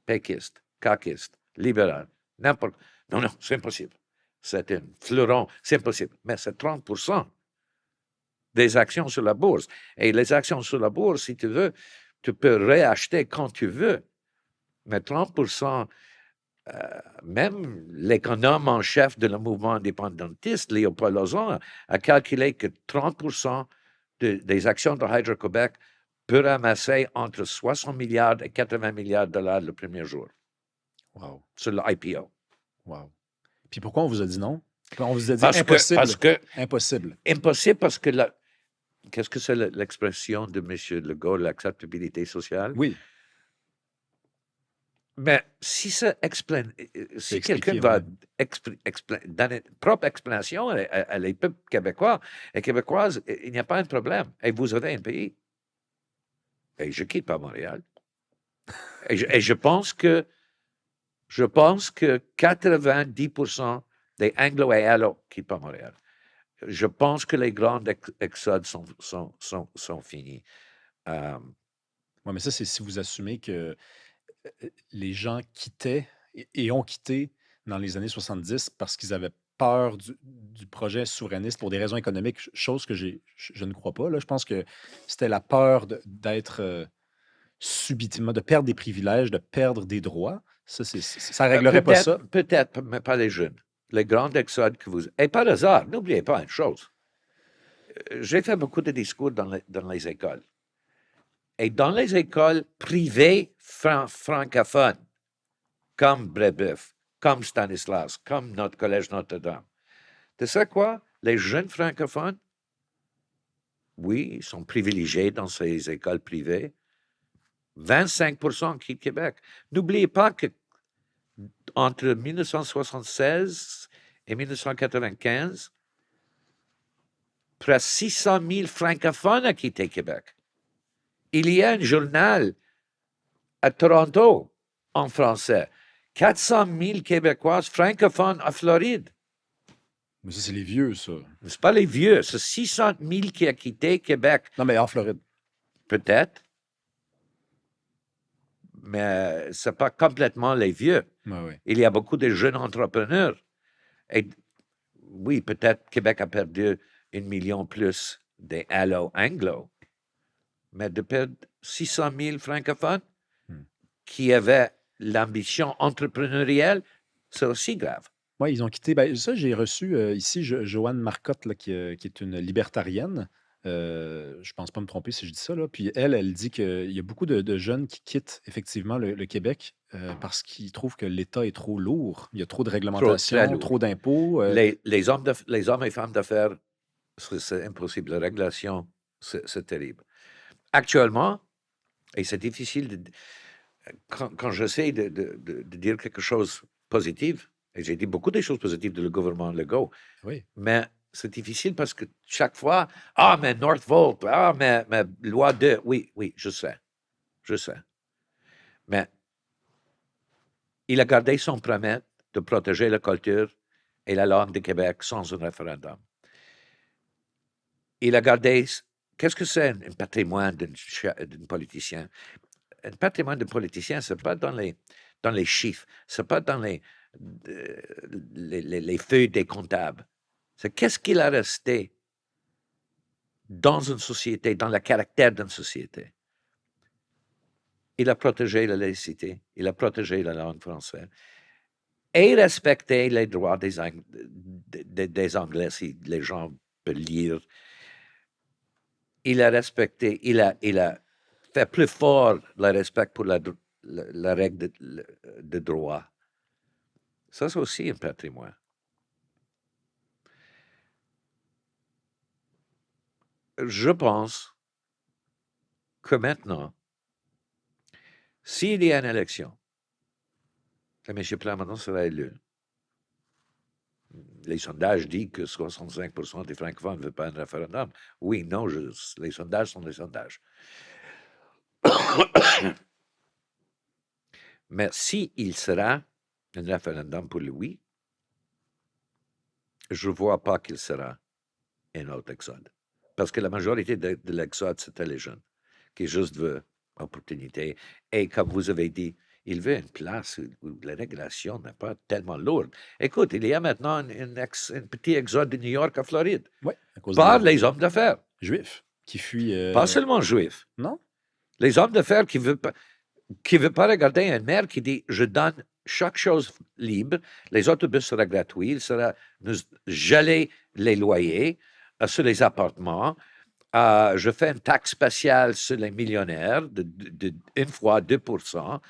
péquiste, caquiste, libéral, n'importe... Non, c'est impossible. C'est un fleuron, c'est impossible. Mais c'est 30% des actions sur la bourse. Et les actions sur la bourse, si tu veux, tu peux réacheter quand tu veux. Mais 30%, même l'économe en chef de le mouvement indépendantiste, Léopold Lauzon, a calculé que 30% des actions de Hydro-Québec peut ramasser entre 60 milliards et 80 milliards de dollars le premier jour. Wow. Sur l'IPO. Wow. Puis pourquoi on vous a dit non? On vous a dit Parce impossible. Impossible parce que qu'est-ce que c'est l'expression de M. Legault, l'acceptabilité sociale? Oui. Mais si ça explain, si quelqu'un ouais. va donner une propre explanation à les peuples québécois et québécoises, il n'y a pas de problème. Et vous avez un pays. Et je quitte pas Montréal. et je pense que 90% des Anglo et Allo quittent pas Montréal. Je pense que les grands exodes sont finis. Oui, mais ça, c'est si vous assumez que les gens quittaient et ont quitté dans les années 70 parce qu'ils avaient peur du projet souverainiste pour des raisons économiques, chose que je ne crois pas. Là. Je pense que c'était la peur d'être subitement, de perdre des privilèges, de perdre des droits. Ça ne réglerait pas ça. Peut-être, mais pas les jeunes. Les grands exodes que vous... Et par hasard, n'oubliez pas une chose. J'ai fait beaucoup de discours dans les écoles. Et dans les écoles privées francophones, comme Brébeuf, comme Stanislas, comme notre collège Notre-Dame, tu sais quoi? Les jeunes francophones, oui, ils sont privilégiés dans ces écoles privées. 25% quittent Québec. N'oubliez pas que entre 1976 et 1995, presque 600 000 francophones ont quitté Québec. Il y a un journal à Toronto en français. 400 000 Québécois francophones en Floride. Mais ça, c'est les vieux, ça. C'est pas les vieux, c'est 600 000 qui ont quitté Québec. Non, mais en Floride. Peut-être. Mais ce n'est pas complètement les vieux. Ouais. Il y a beaucoup de jeunes entrepreneurs. Et oui, peut-être Québec a perdu 1 million plus des halos anglo, mais de perdre 600 000 francophones qui avaient l'ambition entrepreneuriale, c'est aussi grave. Oui, ils ont quitté. Ben, ça, j'ai reçu ici Joanne Marcotte, là, qui est une libertarienne. Je pense pas me tromper si je dis ça, là. Puis elle dit qu'il y a beaucoup de jeunes qui quittent effectivement le Québec parce qu'ils trouvent que l'État est trop lourd. Il y a trop de Très réglementations, lourd. trop d'impôts. Les hommes et femmes d'affaires, c'est impossible. La régulation, c'est terrible. Actuellement, et c'est difficile, quand j'essaie de dire quelque chose de positif, et j'ai dit beaucoup de choses positives de le gouvernement Legault, Oui. mais c'est difficile parce que chaque fois, ah, mais Northvolt, ah, mais loi 2, oui, je sais. Mais il a gardé son promet de protéger la culture et la langue du Québec sans un référendum. Il a gardé, qu'est-ce que c'est un patrimoine d'un politicien? Un patrimoine de politicien, ce n'est pas dans les chiffres, ce n'est pas dans les feuilles des comptables. C'est qu'est-ce qu'il a resté dans une société, dans le caractère d'une société. Il a protégé la laïcité, il a protégé la langue française et respecté les droits des Anglais, si les gens peuvent lire. Il a respecté, il a fait plus fort le respect pour la règle de droit. Ça, c'est aussi un patrimoine. Je pense que maintenant, s'il y a une élection, que M. Plamondon sera élu, les sondages disent que 65% des francophones ne veulent pas un référendum. Oui, non, les sondages sont des sondages. Mais s'il sera un référendum pour le oui, je ne vois pas qu'il sera un autre exode. Parce que la majorité de l'exode, c'était les jeunes qui juste veulent opportunité. Et comme vous avez dit, il veut une place où la régulation n'est pas tellement lourde. Écoute, il y a maintenant un petit exode de New York à Floride. Oui, à cause par des les hommes d'affaires. Juifs qui fuient. Pas seulement juifs. Non? Les hommes d'affaires qui ne veulent pas regarder un maire qui dit « Je donne chaque chose libre, les autobus seront gratuits, nous geler les loyers sur les appartements, je fais une taxe spéciale sur les millionnaires de une fois 2%,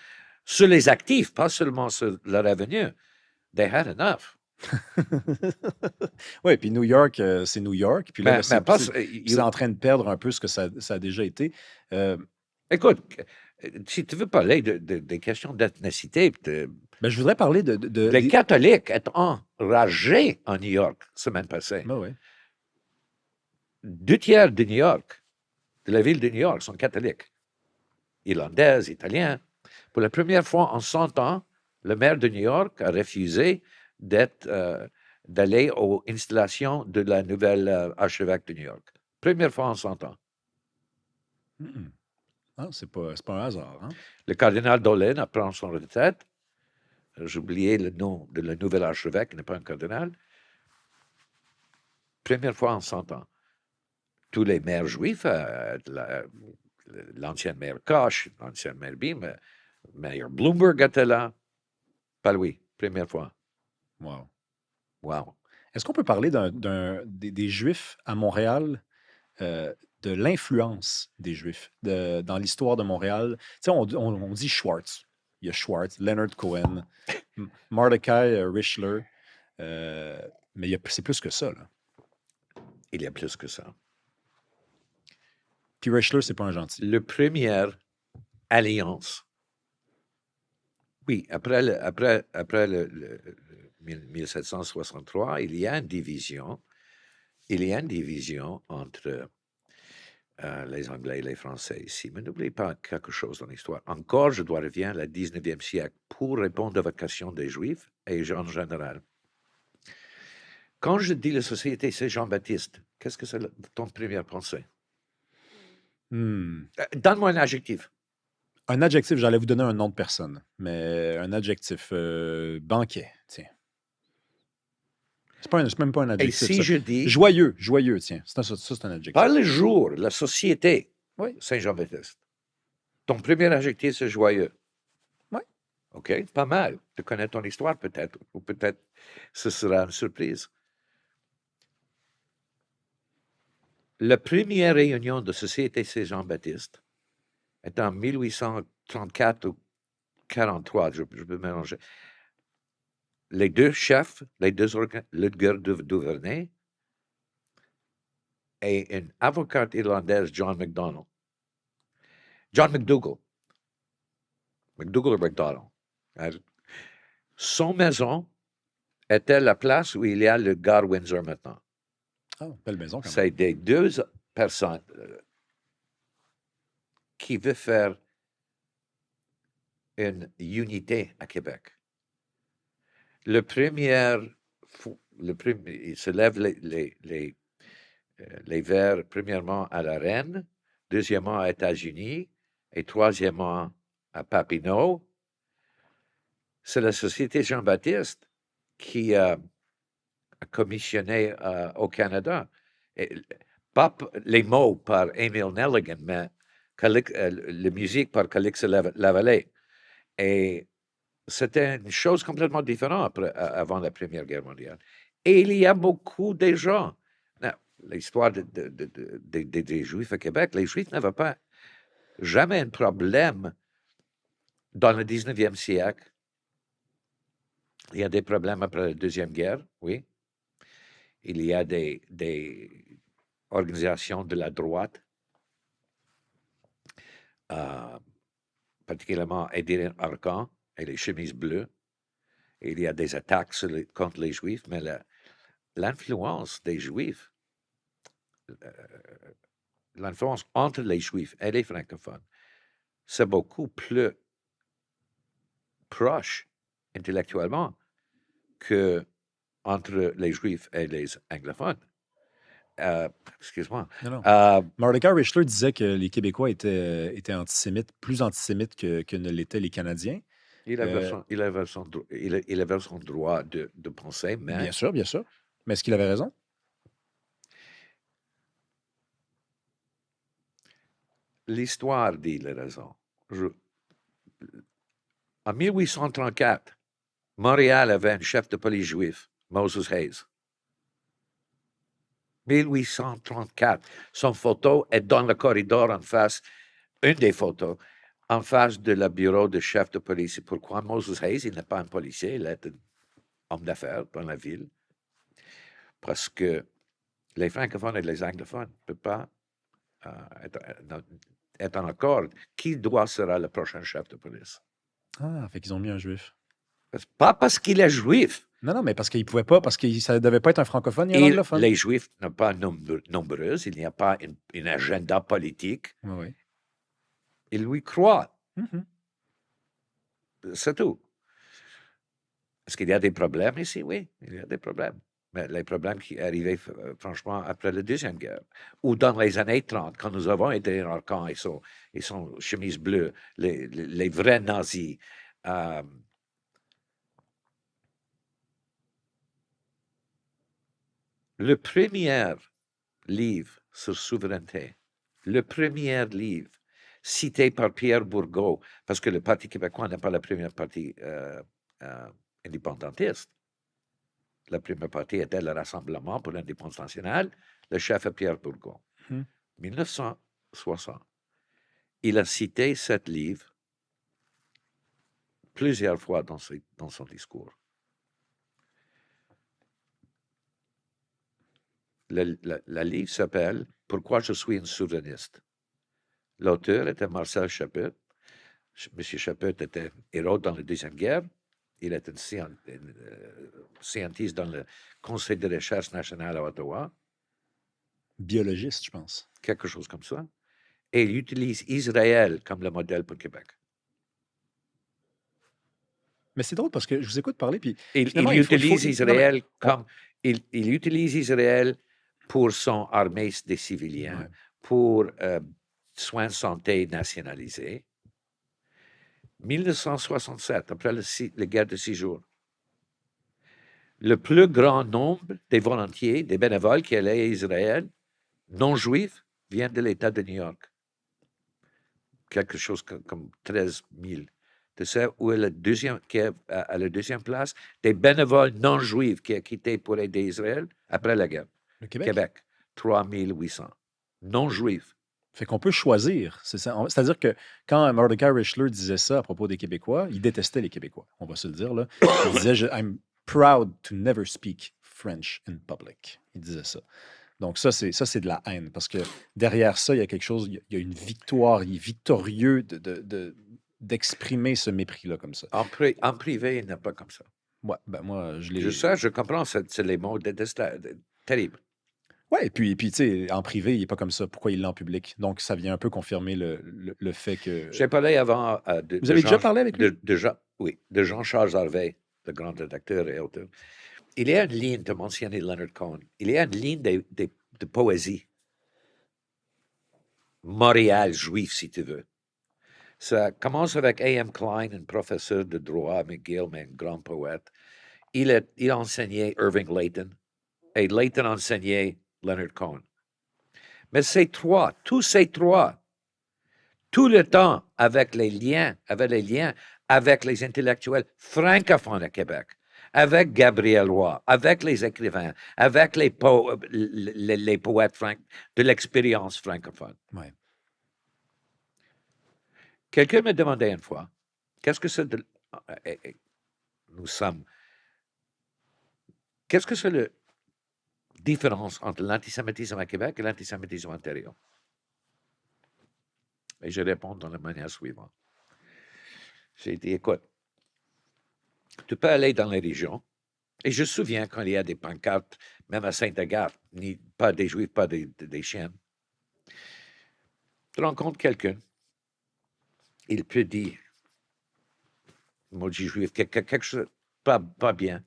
sur les actifs, pas seulement sur le revenu. They had enough. » Oui, puis New York, c'est New York. Puis là, c'est en train de perdre un peu ce que ça a déjà été. Écoute, si tu veux parler des questions d'ethnicité, ben, je voudrais parler les catholiques étaient enragés en New York semaine passée. Ben oui. 2/3 de New York, de la ville de New York, sont catholiques. Irlandais, italiens. Pour la première fois en 100 ans, le maire de New York a refusé d'aller aux installations de la nouvelle archevêque de New York. Première fois en 100 ans. Ah, c'est pas un hasard. Hein? Le cardinal Dolan a pris son retraite. J'ai oublié le nom de la nouvelle archevêque, qui n'est pas un cardinal. Première fois en 100 ans. Tous les maires juifs, l'ancienne maire Koch, l'ancienne maire Bim, maire Bloomberg était là. Pas lui, première fois. Wow. Est-ce qu'on peut parler des Juifs à Montréal, de l'influence des Juifs dans l'histoire de Montréal? Tu sais, on dit Schwartz. Il y a Schwartz, Leonard Cohen, Mordecai Richler, mais c'est plus que ça. Là. Il y a plus que ça. Puis Richler, c'est pas un gentil. La première alliance. Oui, après le 1763, il y a une division. Il y a une division entre les Anglais et les Français ici. Mais n'oubliez pas quelque chose dans l'histoire. Encore, je dois revenir au 19e siècle pour répondre à la question des Juifs et en général. Quand je dis la société, c'est Jean-Baptiste, qu'est-ce que c'est ton première pensée? Donne-moi un adjectif. Un adjectif, j'allais vous donner un nom de personne, mais un adjectif, banquet, tiens. C'est même pas un Et adjectif. si Ça. je dis, Joyeux, tiens. Ça, c'est un adjectif. par le jour, la société, Oui. Saint-Jean-Baptiste, ton premier adjectif, c'est joyeux. Oui. OK, pas mal. Tu connais ton histoire peut-être, ou peut-être ce sera une surprise. La première réunion de Société Saint-Jean-Baptiste est en 1834 ou 43, je peux mélanger. Les deux chefs, Ludger Duvernay et une avocate irlandaise, John McDougall. McDougall ou McDonald. Son maison était la place où il y a le Gare Windsor maintenant. Ah, belle maison quand même. C'est des deux personnes qui veulent faire une unité à Québec. Il se lève les verres, premièrement à la Reine, deuxièmement aux États-Unis et troisièmement à Papineau. C'est la Société Jean-Baptiste qui a commissionné au Canada. Et, pas les mots par Émile Nelligan, mais la musique par Calix Lavallée. Et c'était une chose complètement différente avant la Première Guerre mondiale. Et il y a beaucoup de gens. L'histoire des Juifs à Québec, les Juifs n'avaient pas jamais un problème dans le 19e siècle. Il y a des problèmes après la Deuxième Guerre, oui. Il y a des organisations de la droite, particulièrement Édirine Arcan et les chemises bleues. Il y a des attaques contre les Juifs, mais l'influence des Juifs, l'influence entre les Juifs et les francophones, c'est beaucoup plus proche intellectuellement que entre les Juifs et les anglophones. Excuse-moi. Non. Mordecai Richler disait que les Québécois étaient antisémites, plus antisémites que ne l'étaient les Canadiens. Il avait son droit de penser, mais... Bien sûr. Mais est-ce qu'il avait raison? L'histoire dit les raisons. En 1834, Montréal avait un chef de police juif, Moses Hayes. 1834. Son photo est dans le corridor en face, une des photos, en face de le bureau de chef de police. Pourquoi Moses Hayes, il n'est pas un policier, il est un homme d'affaires dans la ville. Parce que les francophones et les anglophones ne peuvent pas être en accord. Qui sera le prochain chef de police? Ah, fait qu'ils ont mis un juif. Pas parce qu'il est juif. Non, mais parce qu'il ne pouvait pas, parce que ça ne devait pas être un francophone ni un anglophone. Les Juifs ne sont pas nombreux, il n'y a pas une agenda politique. Oui. Ils lui croient. Mm-hmm. C'est tout. Est-ce qu'il y a des problèmes ici? Oui, il y a des problèmes. Mais les problèmes qui arrivaient, franchement, après la Deuxième Guerre, ou dans les années 30, quand nous avons été en camp, ils sont chemises bleues, les vrais nazis. Le premier livre sur souveraineté, le premier livre cité par Pierre Bourgault, parce que le Parti québécois n'est pas le premier parti indépendantiste. La première partie était le Rassemblement pour l'indépendance nationale. Le chef est Pierre Bourgault. 1960. Il a cité ce livre plusieurs fois dans son discours. Le livre s'appelle « Pourquoi je suis un souverainiste ». L'auteur était Marcel Chaput. M. Chaput était héros dans la Deuxième Guerre. Il est un scientiste dans le Conseil de recherche nationale à Ottawa. Biologiste, je pense. Quelque chose comme ça. Et il utilise Israël comme le modèle pour Québec. Mais c'est drôle parce que je vous écoute parler, puis il utilise Israël comme... Il utilise Israël pour son armée des civiliens, pour soins de santé nationalisés. 1967, après la guerre de 6 jours, le plus grand nombre des volontiers, des bénévoles qui allaient à Israël, non juifs, viennent de l'État de New York. Quelque chose comme 13 000. Tu sais où est qui est à la deuxième place? Des bénévoles non juifs qui ont quitté pour aider Israël après la guerre. Le Québec? Québec, 3 800. Non juifs. Fait qu'on peut choisir. C'est-à-dire que quand Mordecai Richler disait ça à propos des Québécois, il détestait les Québécois, on va se le dire là. Il disait I'm proud to never speak French in public. Il disait ça. Donc ça c'est de la haine parce que derrière ça, il y a quelque chose, il y a une victoire, il est victorieux d'exprimer ce mépris-là comme ça. En privé, il n'est pas comme ça. Ouais, ben moi, Je sais, je comprends, c'est les mots terribles. Ouais, et puis tu sais, en privé, il n'est pas comme ça. Pourquoi il l'a en public? Donc, ça vient un peu confirmer le fait que... J'ai parlé avant Vous avez déjà parlé avec lui? Oui, de Jean-Charles Harvey, le grand rédacteur et auteur. Il y a une ligne, tu as mentionné Leonard Cohen, il y a une ligne de poésie. Montréal juif, si tu veux. Ça commence avec A.M. Klein, un professeur de droit à McGill, mais un grand poète. Il a enseigné Irving Layton, et Layton enseignait Leonard Cohen. Mais tous ces trois, tout le temps, avec les liens avec les intellectuels francophones à Québec, avec Gabriel Roy, avec les écrivains, avec les poètes de l'expérience francophone. Ouais. Quelqu'un me demandait une fois, qu'est-ce que c'est qu'est-ce que c'est la différence entre l'antisémitisme à Québec et l'antisémitisme en Ontario? Et je réponds dans la manière suivante. J'ai dit, écoute, tu peux aller dans les régions, et je me souviens quand il y a des pancartes, même à Sainte-Agathe, pas des Juifs, pas des chiens. Tu rencontres quelqu'un, il peut dire, maudit juif, quelque chose pas bien.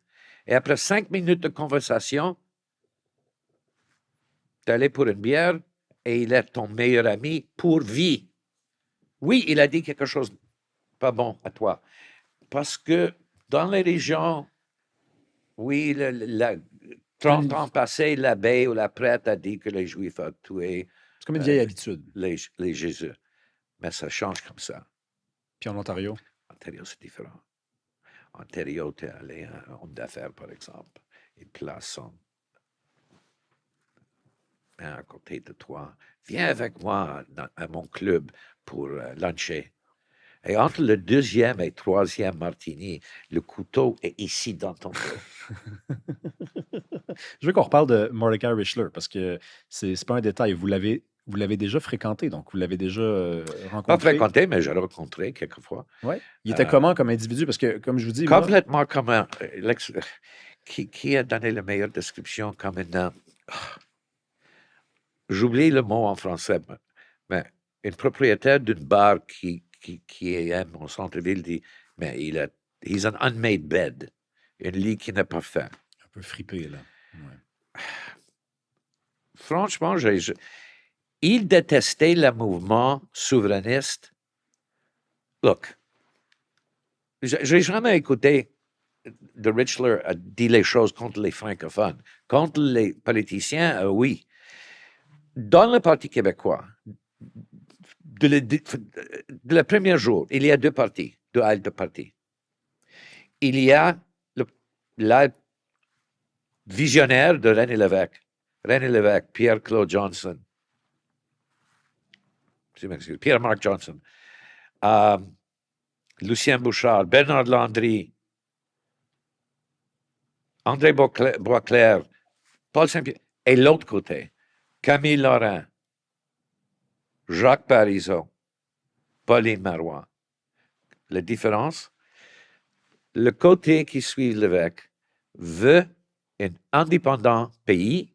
Et après 5 minutes de conversation, tu es allé pour une bière et il est ton meilleur ami pour vie. Oui, il a dit quelque chose pas bon à toi. Parce que dans les régions, oui, 30 ans passés, l'abbé ou la prêtre a dit que les Juifs ont tué C'est comme une vieille habitude. les Jésus. Mais ça change comme ça. Puis en Ontario? Ontario, c'est différent. Ontario, tu es allé à un homme d'affaires, par exemple. Il place son main à côté de toi. Viens avec moi à mon club pour luncher. Et entre le deuxième et troisième martini, le couteau est ici dans ton dos. Je veux qu'on reparle de Mordecai Richler parce que c'est pas un détail. Vous l'avez déjà fréquenté, donc vous l'avez déjà rencontré. Pas fréquenté, mais je l'ai rencontré quelquefois. Ouais. Il était comment comme individu? Parce que, comme je vous dis... Complètement comme un... qui a donné la meilleure description comme un... J'oublie le mot en français, mais une propriétaire d'une bar qui aime mon centre-ville dit, mais he's an unmade bed, un lit qui n'est pas fait. Un peu fripé, là. Ouais. Franchement, il détestait le mouvement souverainiste. Look, j'ai jamais écouté de Richler dire les choses contre les francophones. Contre les politiciens, oui. Dans le Parti québécois, de le premier jour, il y a deux partis, deux haltes de partis. Il y a la visionnaire de René Lévesque, Pierre-Claude Johnson, Pierre-Marc Johnson, Lucien Bouchard, Bernard Landry, André Boisclair, Paul Saint-Pierre, et l'autre côté, Camille Lorrain, Jacques Parizeau, Pauline Marois. La différence, le côté qui suit l'évêque veut un indépendant pays,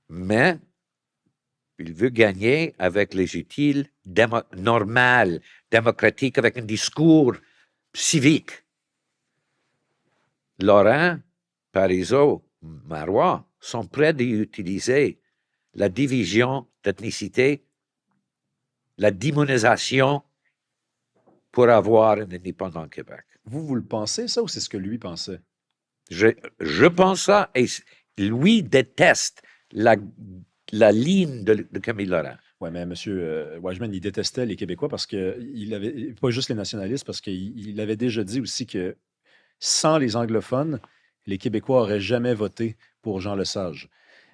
mais il veut gagner avec les utiles normal, démocratique, avec un discours civique. Lorrain, Parizeau, Marois sont prêts d'utiliser la division d'ethnicité, la démonisation pour avoir un indépendant Québec. Vous le pensez, ça, ou c'est ce que lui pensait? Je pense ça, et lui déteste la ligne de Camille Laurent. Oui, mais M. Wiseman, il détestait les Québécois parce qu'il avait, pas juste les nationalistes, parce qu'il avait déjà dit aussi que sans les anglophones, les Québécois n'auraient jamais voté pour Jean Lesage.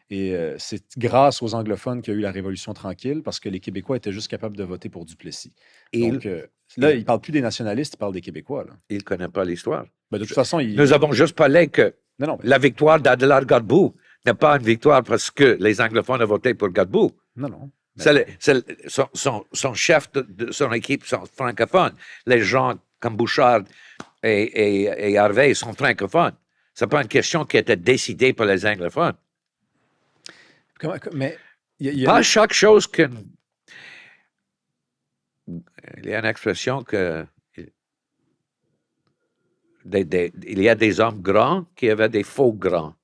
Et c'est grâce aux anglophones qu'il y a eu la Révolution tranquille parce que les Québécois étaient juste capables de voter pour Duplessis. Donc là, il ne parle plus des nationalistes, il parle des Québécois. Là. Il ne connaît pas l'histoire. Ben, de toute façon, Nous avons juste parlé que non, la victoire d'Adélard Godbout n'est pas une victoire parce que les anglophones ont voté pour Godbout. Non. Son chef de son équipe sont francophones. Les gens comme Bouchard et Harvey sont francophones. Ce n'est pas une question qui a été décidée par les anglophones. Mais pas chaque chose que... Il y a une expression que... il y a des hommes grands qui avaient des faux grands.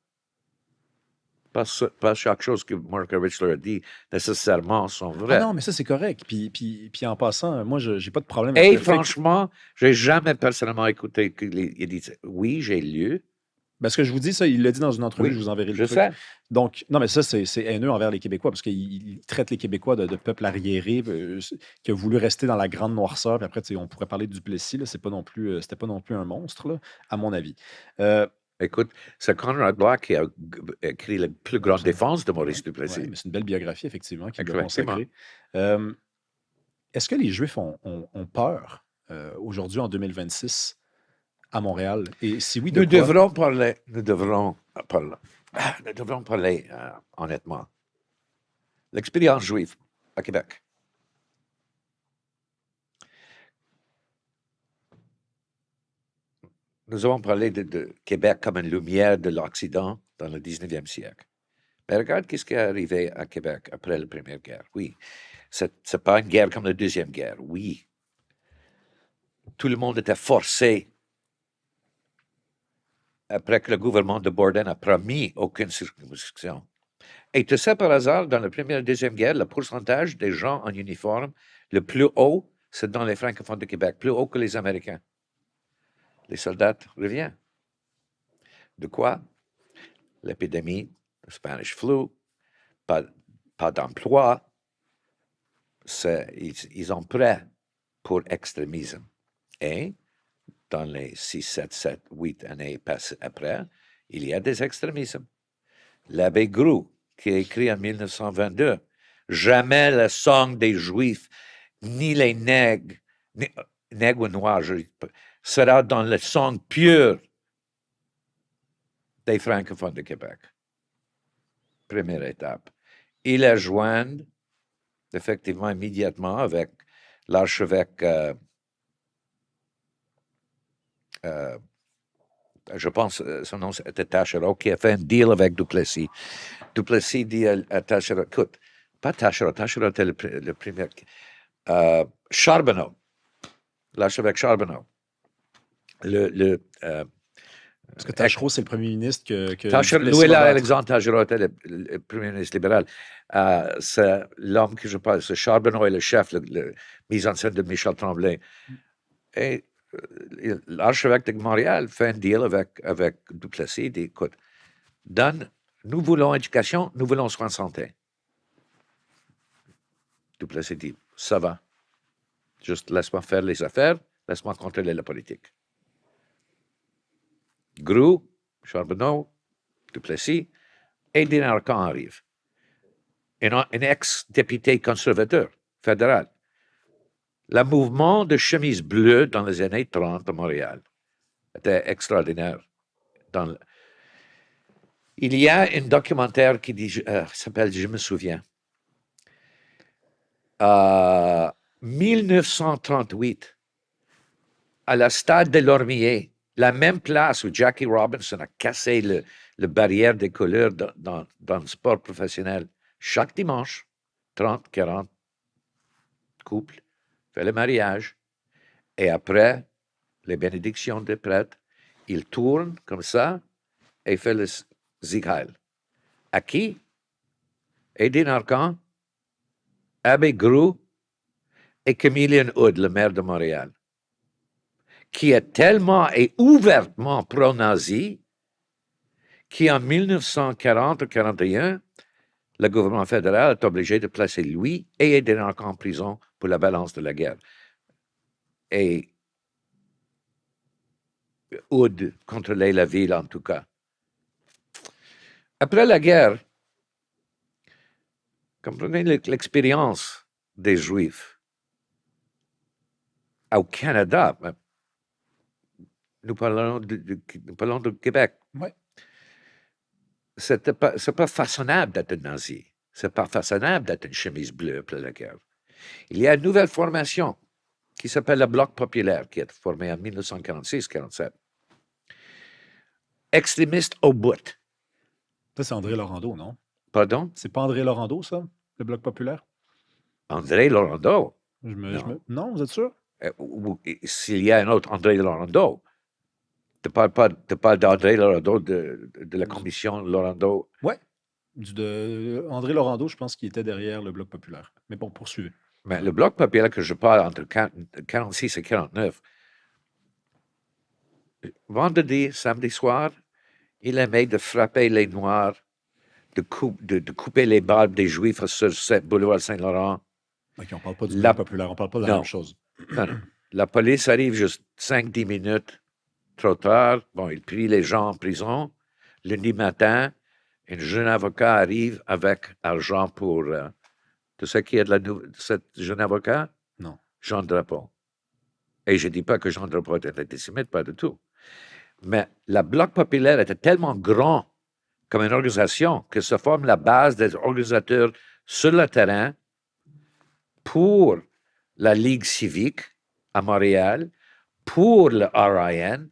Pas chaque chose que Markovitch leur a dit nécessairement sont vraies. Ah non, mais ça, c'est correct. Puis en passant, moi, je n'ai pas de problème avec ça. Et franchement, je n'ai jamais personnellement écouté qu'il dit oui, j'ai lu. Ben, ce que je vous dis, ça, il l'a dit dans une entrevue, oui, je vous enverrai le truc. Je sais. Donc, non, mais ça, c'est haineux envers les Québécois parce qu'il traite les Québécois de peuple arriéré qui a voulu rester dans la grande noirceur. Puis après, on pourrait parler du Duplessis, c'était pas non plus un monstre, là, à mon avis. Écoute, c'est Conrad Black qui a écrit la plus grande défense de Maurice Duplessis. Oui, mais c'est une belle biographie, effectivement, qui l'a consacrée. Est-ce que les Juifs ont peur aujourd'hui, en 2026, à Montréal? Et si oui, de nous quoi? devrons parler honnêtement. L'expérience juive à Québec. Nous avons parlé de Québec comme une lumière de l'Occident dans le 19e siècle. Mais regarde ce qui est arrivé à Québec après la Première Guerre. Oui, c'est pas une guerre comme la Deuxième Guerre. Oui. Tout le monde était forcé après que le gouvernement de Borden a promis aucune circonscription. Et tu sais, par hasard, dans la Première et la Deuxième Guerre, le pourcentage des gens en uniforme, le plus haut, c'est dans les francophones de Québec, plus haut que les Américains. Les soldats reviennent. De quoi? L'épidémie, le Spanish flu, pas d'emploi. Ils ont prêt pour extrémisme. Et dans les 6, 7, 8 années passées après, il y a des extrémismes. L'abbé Groux, qui a écrit en 1922, « Jamais le sang des Juifs, ni les nègres, nègres ou noirs, sera dans le sang pur des francophones de Québec. » Première étape. Il a joint, effectivement, immédiatement avec l'archevêque... je pense son nom était Taschereau, qui a fait un deal avec Duplessis. Duplessis dit à Taschereau, écoute, pas Taschereau était le premier. Charbonneau, l'archevêque Charbonneau. Parce que Taschereau, c'est le premier ministre que Louis-Alexandre Taschereau était le premier ministre libéral. C'est l'homme que je parle, c'est Charbonneau est le chef, le mise en scène de Michel Tremblay. Et l'archevêque de Montréal fait un deal avec Duplessis. Il dit, écoute, nous voulons éducation, nous voulons soins de santé. Duplessis dit, ça va. Juste laisse-moi faire les affaires, laisse-moi contrôler la politique. Groux, Charbonneau, Duplessis, et Dinarcan arrive. Un ex-député conservateur fédéral. Le mouvement de chemise bleue dans les années 30 à Montréal était extraordinaire. Il y a un documentaire qui s'appelle « Je me souviens ». 1938, à la stade de l'Ormier, la même place où Jackie Robinson a cassé le barrière des couleurs dans le sport professionnel, chaque dimanche, 30, 40 couples, fait le mariage, et après les bénédictions des prêtres, il tourne comme ça et fait le Sieg Heil. À qui? Eddie Arcan, Abbé Groux et Camillien Hood, le maire de Montréal, qui est tellement et ouvertement pro-nazi qui en 1940 ou 41, le gouvernement fédéral est obligé de placer lui et Eden en prison pour la balance de la guerre. Et Hood contrôlait la ville, en tout cas. Après la guerre, comprenez l'expérience des Juifs au Canada. Nous parlons de Québec. Ouais. C'est pas façonnable d'être nazi. C'est pas façonnable d'être une chemise bleue après la guerre. Il y a une nouvelle formation qui s'appelle le Bloc populaire, qui est formé en 1946-47. Extrémiste au bout. Ça, c'est André Laurando, non? Pardon? C'est pas André Laurando, ça, le Bloc populaire? André Laurando. Non, vous êtes sûr? S'il y a un autre André Laurando, tu parles d'André Laurando de la commission Laurando. Oui. André Laurando, je pense qu'il était derrière le Bloc populaire. Mais bon, poursuivez. Mais le Bloc populaire que je parle entre 46 et 49, vendredi, samedi soir, il aimait de frapper les Noirs, de couper les barbes des Juifs sur ce boulevard Saint-Laurent. OK, on ne parle pas du Bloc populaire, on ne parle pas de la même chose. Non. La police arrive juste 5-10 minutes trop tard. Bon, il prie les gens en prison. Lundi matin, un jeune avocat arrive avec argent pour... tu sais qui est cet jeune avocat? Non. Jean Drapeau. Et je ne dis pas que Jean Drapeau était antisémite, pas du tout. Mais la Bloc populaire était tellement grand comme une organisation que se forme la base des organisateurs sur le terrain pour la Ligue civique à Montréal, pour le RIN.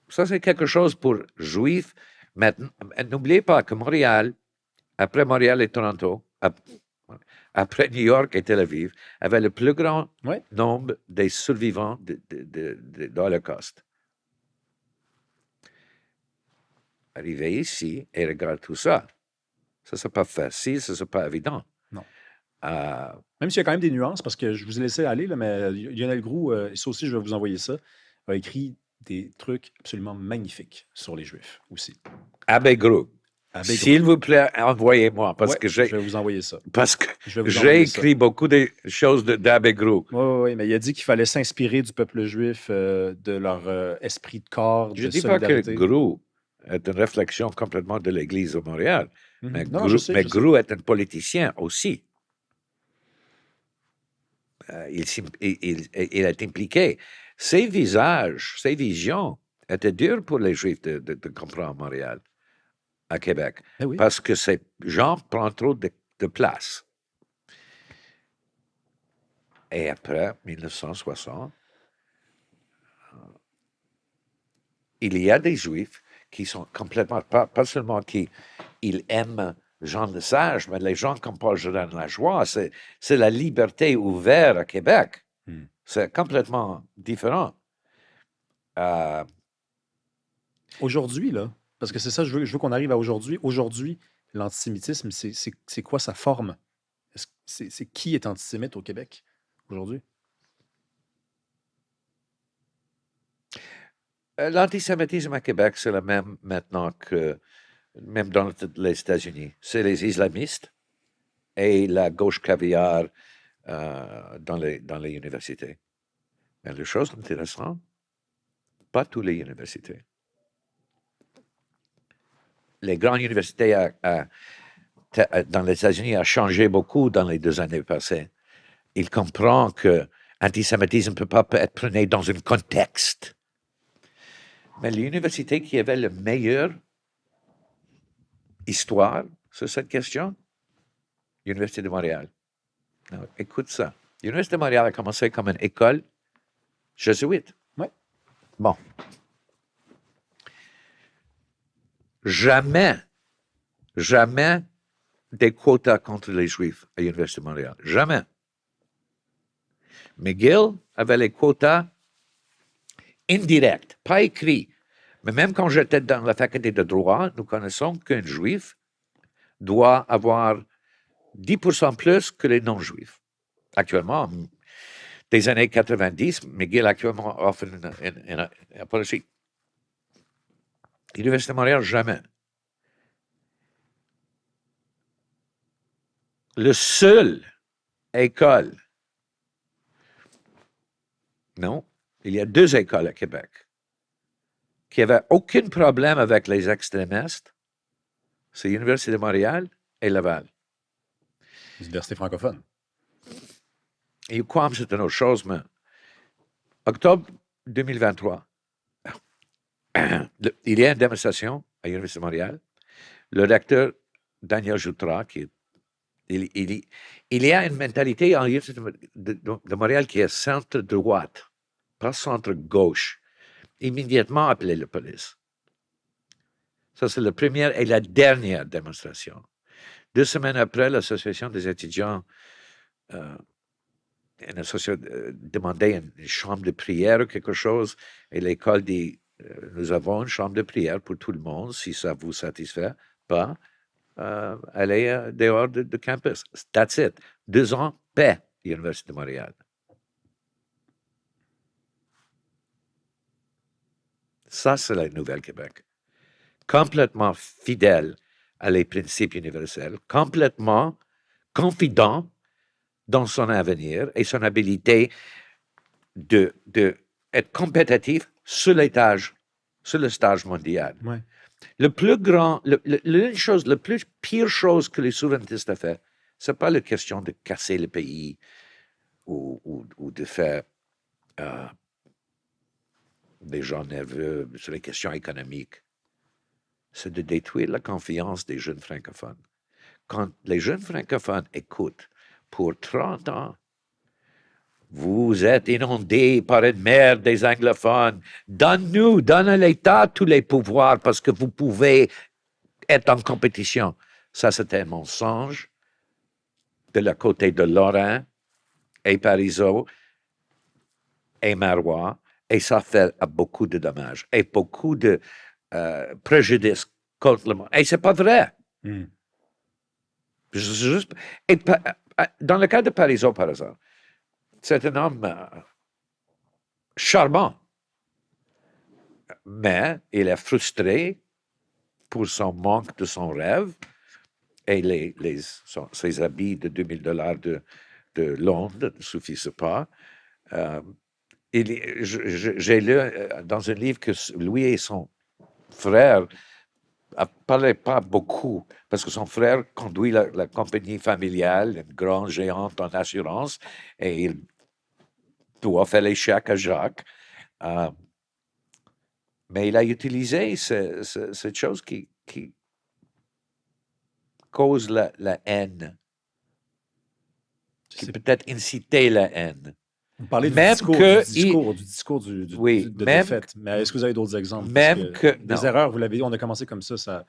Ça, c'est quelque chose pour Juifs. Maintenant, n'oubliez pas que Montréal, après Montréal et Toronto, après New York et Tel Aviv, avait le plus grand nombre des survivants de l'Holocauste. Arriver ici et regarder tout ça, ça, c'est pas facile, ça, c'est pas évident. Non. Même s'il y a quand même des nuances, parce que je vous ai laissé aller, là, mais Lionel Groulx, ça aussi, je vais vous envoyer ça, a écrit des trucs absolument magnifiques sur les Juifs aussi. Abbé Groulx. S'il vous plaît, envoyez-moi, parce que j'ai... Je vais vous envoyer ça. Parce que j'ai écrit beaucoup de choses d'Abbé Groulx. Oui, mais il a dit qu'il fallait s'inspirer du peuple juif, de leur esprit de corps, de solidarité. Je ne dis pas que Groulx est une réflexion complètement de l'Église de Montréal, mais Groulx est un politicien aussi. Il est impliqué. Ses visages, ses visions étaient dures pour les Juifs de comprendre à Montréal, à Québec, parce que ces gens prennent trop de place. Et après 1960, il y a des Juifs qui sont complètement, pas seulement qui aiment Jean Lesage, mais les gens comme Paul Jordan Lajoie, c'est la liberté ouverte à Québec. C'est complètement différent. Aujourd'hui, là, parce que c'est ça, je veux qu'on arrive à aujourd'hui. Aujourd'hui, l'antisémitisme, c'est quoi sa forme? C'est qui est antisémite au Québec aujourd'hui? L'antisémitisme à Québec, c'est le même maintenant que même dans les États-Unis. C'est les islamistes et la gauche caviar dans les universités. Mais la chose intéressante, pas toutes les universités. Les grandes universités dans les États-Unis ont changé beaucoup dans les 2 années passées. Il comprend que l'antisémitisme ne peut pas être pris dans un contexte. Mais l'université qui avait la meilleure histoire sur cette question, l'Université de Montréal. Alors, écoute ça. L'Université de Montréal a commencé comme une école jésuite. Oui. Bon. Jamais des quotas contre les Juifs à l'Université de Montréal. Jamais. McGill avait les quotas indirects, pas écrits. Mais même quand j'étais dans la faculté de droit, nous connaissons qu'un Juif doit avoir 10% plus que les non-Juifs. Actuellement, des années 90, McGill actuellement offre une policy L'Université de Montréal, jamais. Le seul école, non, il y a 2 écoles à Québec qui n'avaient aucun problème avec les extrémistes, c'est l'Université de Montréal et Laval. Université francophone. Et UQAM, c'est une autre chose, mais octobre 2023, il y a une démonstration à l'Université de Montréal. Le recteur Daniel Joutrat, il y a une mentalité à l'Université de Montréal qui est centre-droite, pas centre-gauche. Immédiatement appelé la police. Ça, c'est la première et la dernière démonstration. 2 semaines après, l'association des étudiants demandait une chambre de prière ou quelque chose, et l'école dit, nous avons une chambre de prière pour tout le monde, si ça vous satisfait pas, allez dehors de campus. That's it. 2 ans, paix, l'Université de Montréal. Ça, c'est la Nouvelle-Québec. Complètement fidèle à les principes universels, complètement confident dans son avenir et son habilité d'être compétitif sur le stage mondial. Ouais. Le plus grand, la plus pire chose que les souverainistes ont fait, c'est pas la question de casser le pays ou de faire des gens nerveux sur les questions économiques. C'est de détruire la confiance des jeunes francophones. Quand les jeunes francophones écoutent pour 30 ans, vous êtes inondés par une mer des anglophones, donne à l'État tous les pouvoirs parce que vous pouvez être en compétition. Ça, c'était un mensonge de la côté de Lorrain et Parizeau et Marois, et ça fait beaucoup de dommages et beaucoup de préjudice contre le monde. Et c'est pas vrai. Juste, et dans le cas de Parizeau, par exemple, c'est un homme charmant, mais il est frustré pour son manque de son rêve et ses habits de $2000 de Londres ne suffisent pas. J'ai lu dans un livre que lui et son frère ne parlaient pas beaucoup parce que son frère conduit la compagnie familiale, une grande géante en assurance, et il doit faire les chèques à Jacques. Mais il a utilisé cette chose qui cause la haine, qui peut-être inciter la haine. Vous parlez du Même discours, que du discours oui, de même défaite. Mais est-ce que vous avez d'autres exemples? Même que des non. erreurs, vous l'avez dit, on a commencé comme ça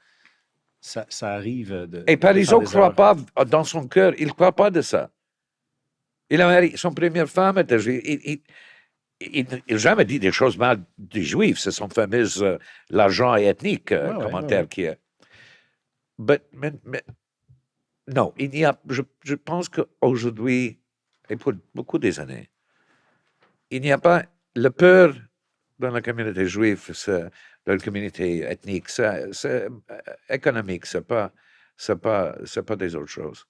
arrive de. Et Parizeau ne de croit pas, dans son cœur, il ne croit pas de ça. Il a marié, son première femme était juive. Il n'a jamais dit des choses mal des Juifs. C'est son fameux l'argent ethnique commentaire qui est. Mais non, il y a. Je pense qu'aujourd'hui, et pour beaucoup des années, il n'y a pas la peur dans la communauté juive, dans la communauté ethnique, c'est économique, c'est pas des autres choses.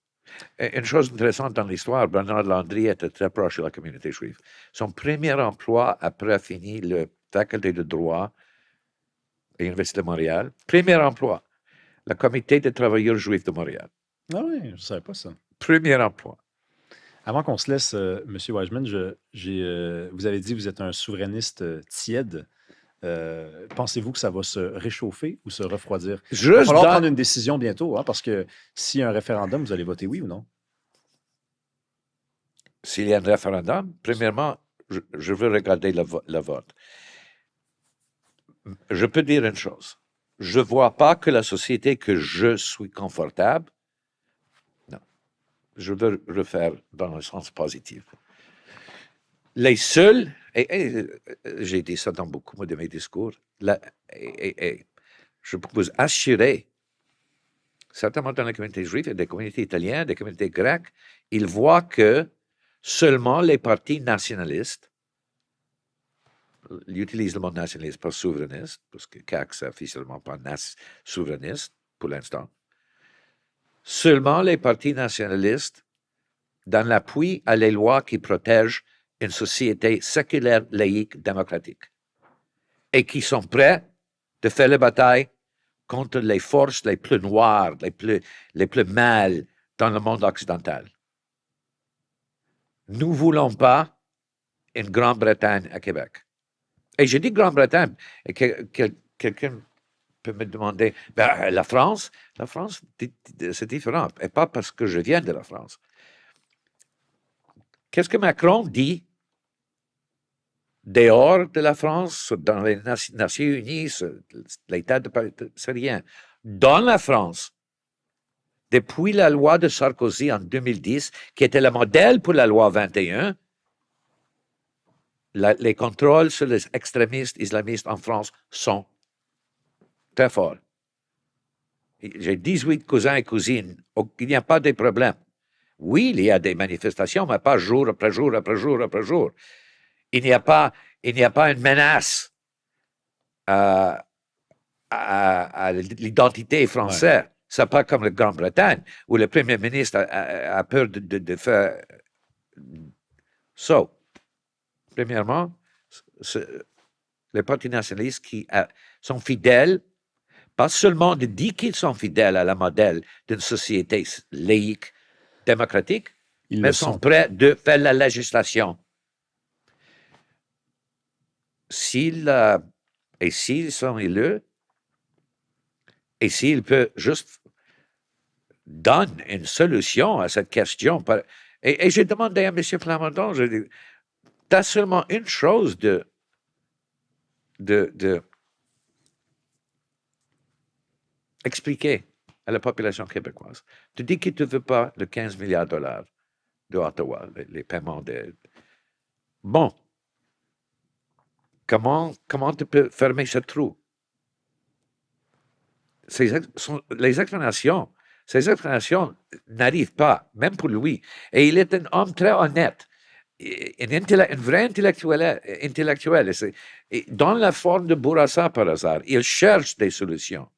Et une chose intéressante dans l'histoire, Bernard Landry était très proche de la communauté juive. Son premier emploi après fini la faculté de droit à l'Université de Montréal, premier emploi, le comité des travailleurs juifs de Montréal. Ah oui, je ne savais pas ça. Premier emploi. Avant qu'on se laisse, M. Wiseman, vous avez dit que vous êtes un souverainiste tiède. Pensez-vous que ça va se réchauffer ou se refroidir? Il va falloir prendre une décision bientôt, hein, parce que s'il y a un référendum, vous allez voter oui ou non? S'il y a un référendum, premièrement, je veux regarder le vote. Je peux dire une chose. Je ne vois pas que la société que je suis confortable. Non. Je veux refaire dans le sens positif. Les seuls, et j'ai dit ça dans beaucoup de mes discours, et je peux vous assurer, certainement dans la communauté juive et des communautés italiennes, des communautés grecques, ils voient que seulement les partis nationalistes ils utilisent le mot nationaliste, pas souverainiste, parce que CAQ, c'est officiellement pas souverainiste pour l'instant. Seulement les partis nationalistes donnent l'appui à les lois qui protègent une société séculaire, laïque, démocratique, et qui sont prêts de faire la bataille contre les forces les plus noires, les plus mâles dans le monde occidental. Nous ne voulons pas une Grande-Bretagne à Québec. Et je dis Grande-Bretagne, et quelqu'un peut me demander, ben, la France, c'est différent, et pas parce que je viens de la France. Qu'est-ce que Macron dit dehors de la France, dans les Nations Unies, l'État de Paris, c'est rien. Dans la France, depuis la loi de Sarkozy en 2010, qui était le modèle pour la loi 21, les contrôles sur les extrémistes islamistes en France sont très forts. J'ai 18 cousins et cousines, il n'y a pas de problème. Oui, il y a des manifestations, mais pas jour après jour après jour après jour. Il n'y a pas une menace à l'identité française. Ouais. C'est pas comme la Grande-Bretagne, où le Premier ministre a peur de faire... Premièrement, les partis nationalistes qui sont fidèles, pas seulement de dire qu'ils sont fidèles à la modèle d'une société laïque, démocratique, mais sont prêts de faire la législation. S'ils sont élus, et s'ils peuvent juste donner une solution à cette question. Et j'ai demandé à M. Plamondon, je dis, tu as seulement une chose de expliquer à la population québécoise. Tu dis que tu ne veux pas le 15 milliards de dollars de Ottawa, les paiements de... Bon. Comment tu peux fermer ce trou? Les explanations n'arrivent pas, même pour lui. Et il est un homme très honnête, un vrai intellectuel. Dans la forme de Bourassa, par hasard, il cherche des solutions.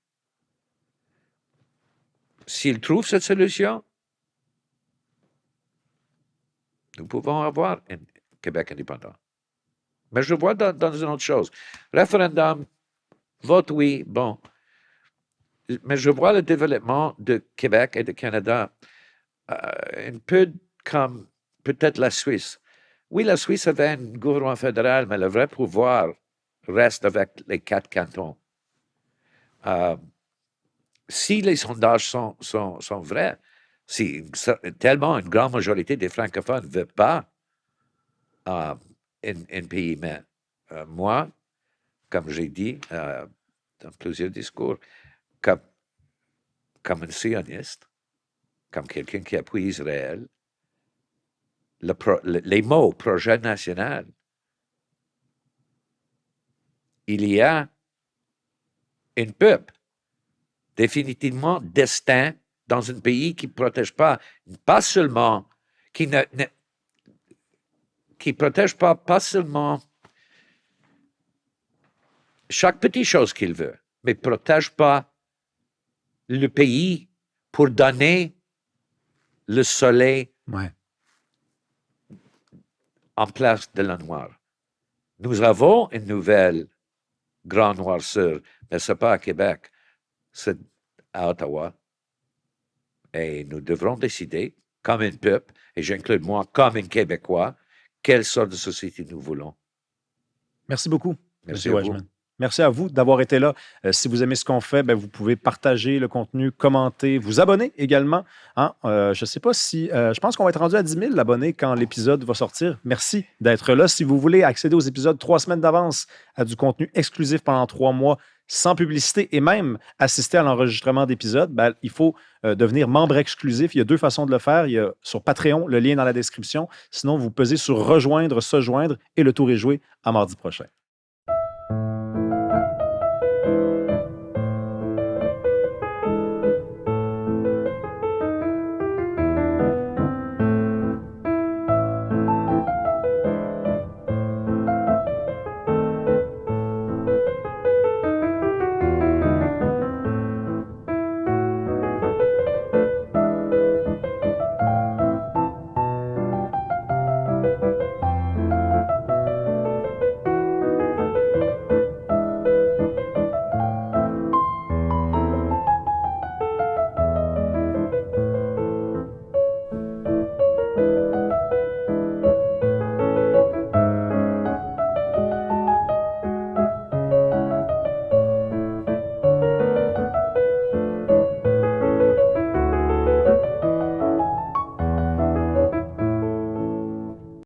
S'il trouve cette solution, nous pouvons avoir un Québec indépendant. Mais je vois dans une autre chose. Référendum, vote oui, bon. Mais je vois le développement de Québec et de Canada un peu comme peut-être la Suisse. Oui, la Suisse avait un gouvernement fédéral, mais le vrai pouvoir reste avec les 4 cantons. Si les sondages sont vrais, si tellement une grande majorité des francophones ne veulent pas un pays, mais moi, comme j'ai dit dans plusieurs discours, comme un sioniste, comme quelqu'un qui appuie Israël, les mots projet national, il y a un peuple définitivement destin dans un pays qui ne protège pas seulement, qui protège pas seulement chaque petite chose qu'il veut, mais ne protège pas le pays pour donner le soleil en place de la noire. Nous avons une nouvelle grande noirceur, mais ce n'est pas à Québec, c'est à Ottawa. Et nous devrons décider, comme un peuple, et j'inclus moi comme un Québécois, quelle sorte de société nous voulons. Merci beaucoup, Merci M. à vous. Weissman. Merci à vous d'avoir été là. Si vous aimez ce qu'on fait, vous pouvez partager le contenu, commenter, vous abonner également. Hein? Je ne sais pas si... je pense qu'on va être rendu à 10 000 abonnés quand l'épisode va sortir. Merci d'être là. Si vous voulez accéder aux épisodes 3 semaines d'avance, à du contenu exclusif pendant 3 mois, sans publicité et même assister à l'enregistrement d'épisodes, il faut devenir membre exclusif. Il y a 2 façons de le faire. Il y a sur Patreon, le lien est dans la description. Sinon, vous pesez sur rejoindre, se joindre et le tour est joué à mardi prochain.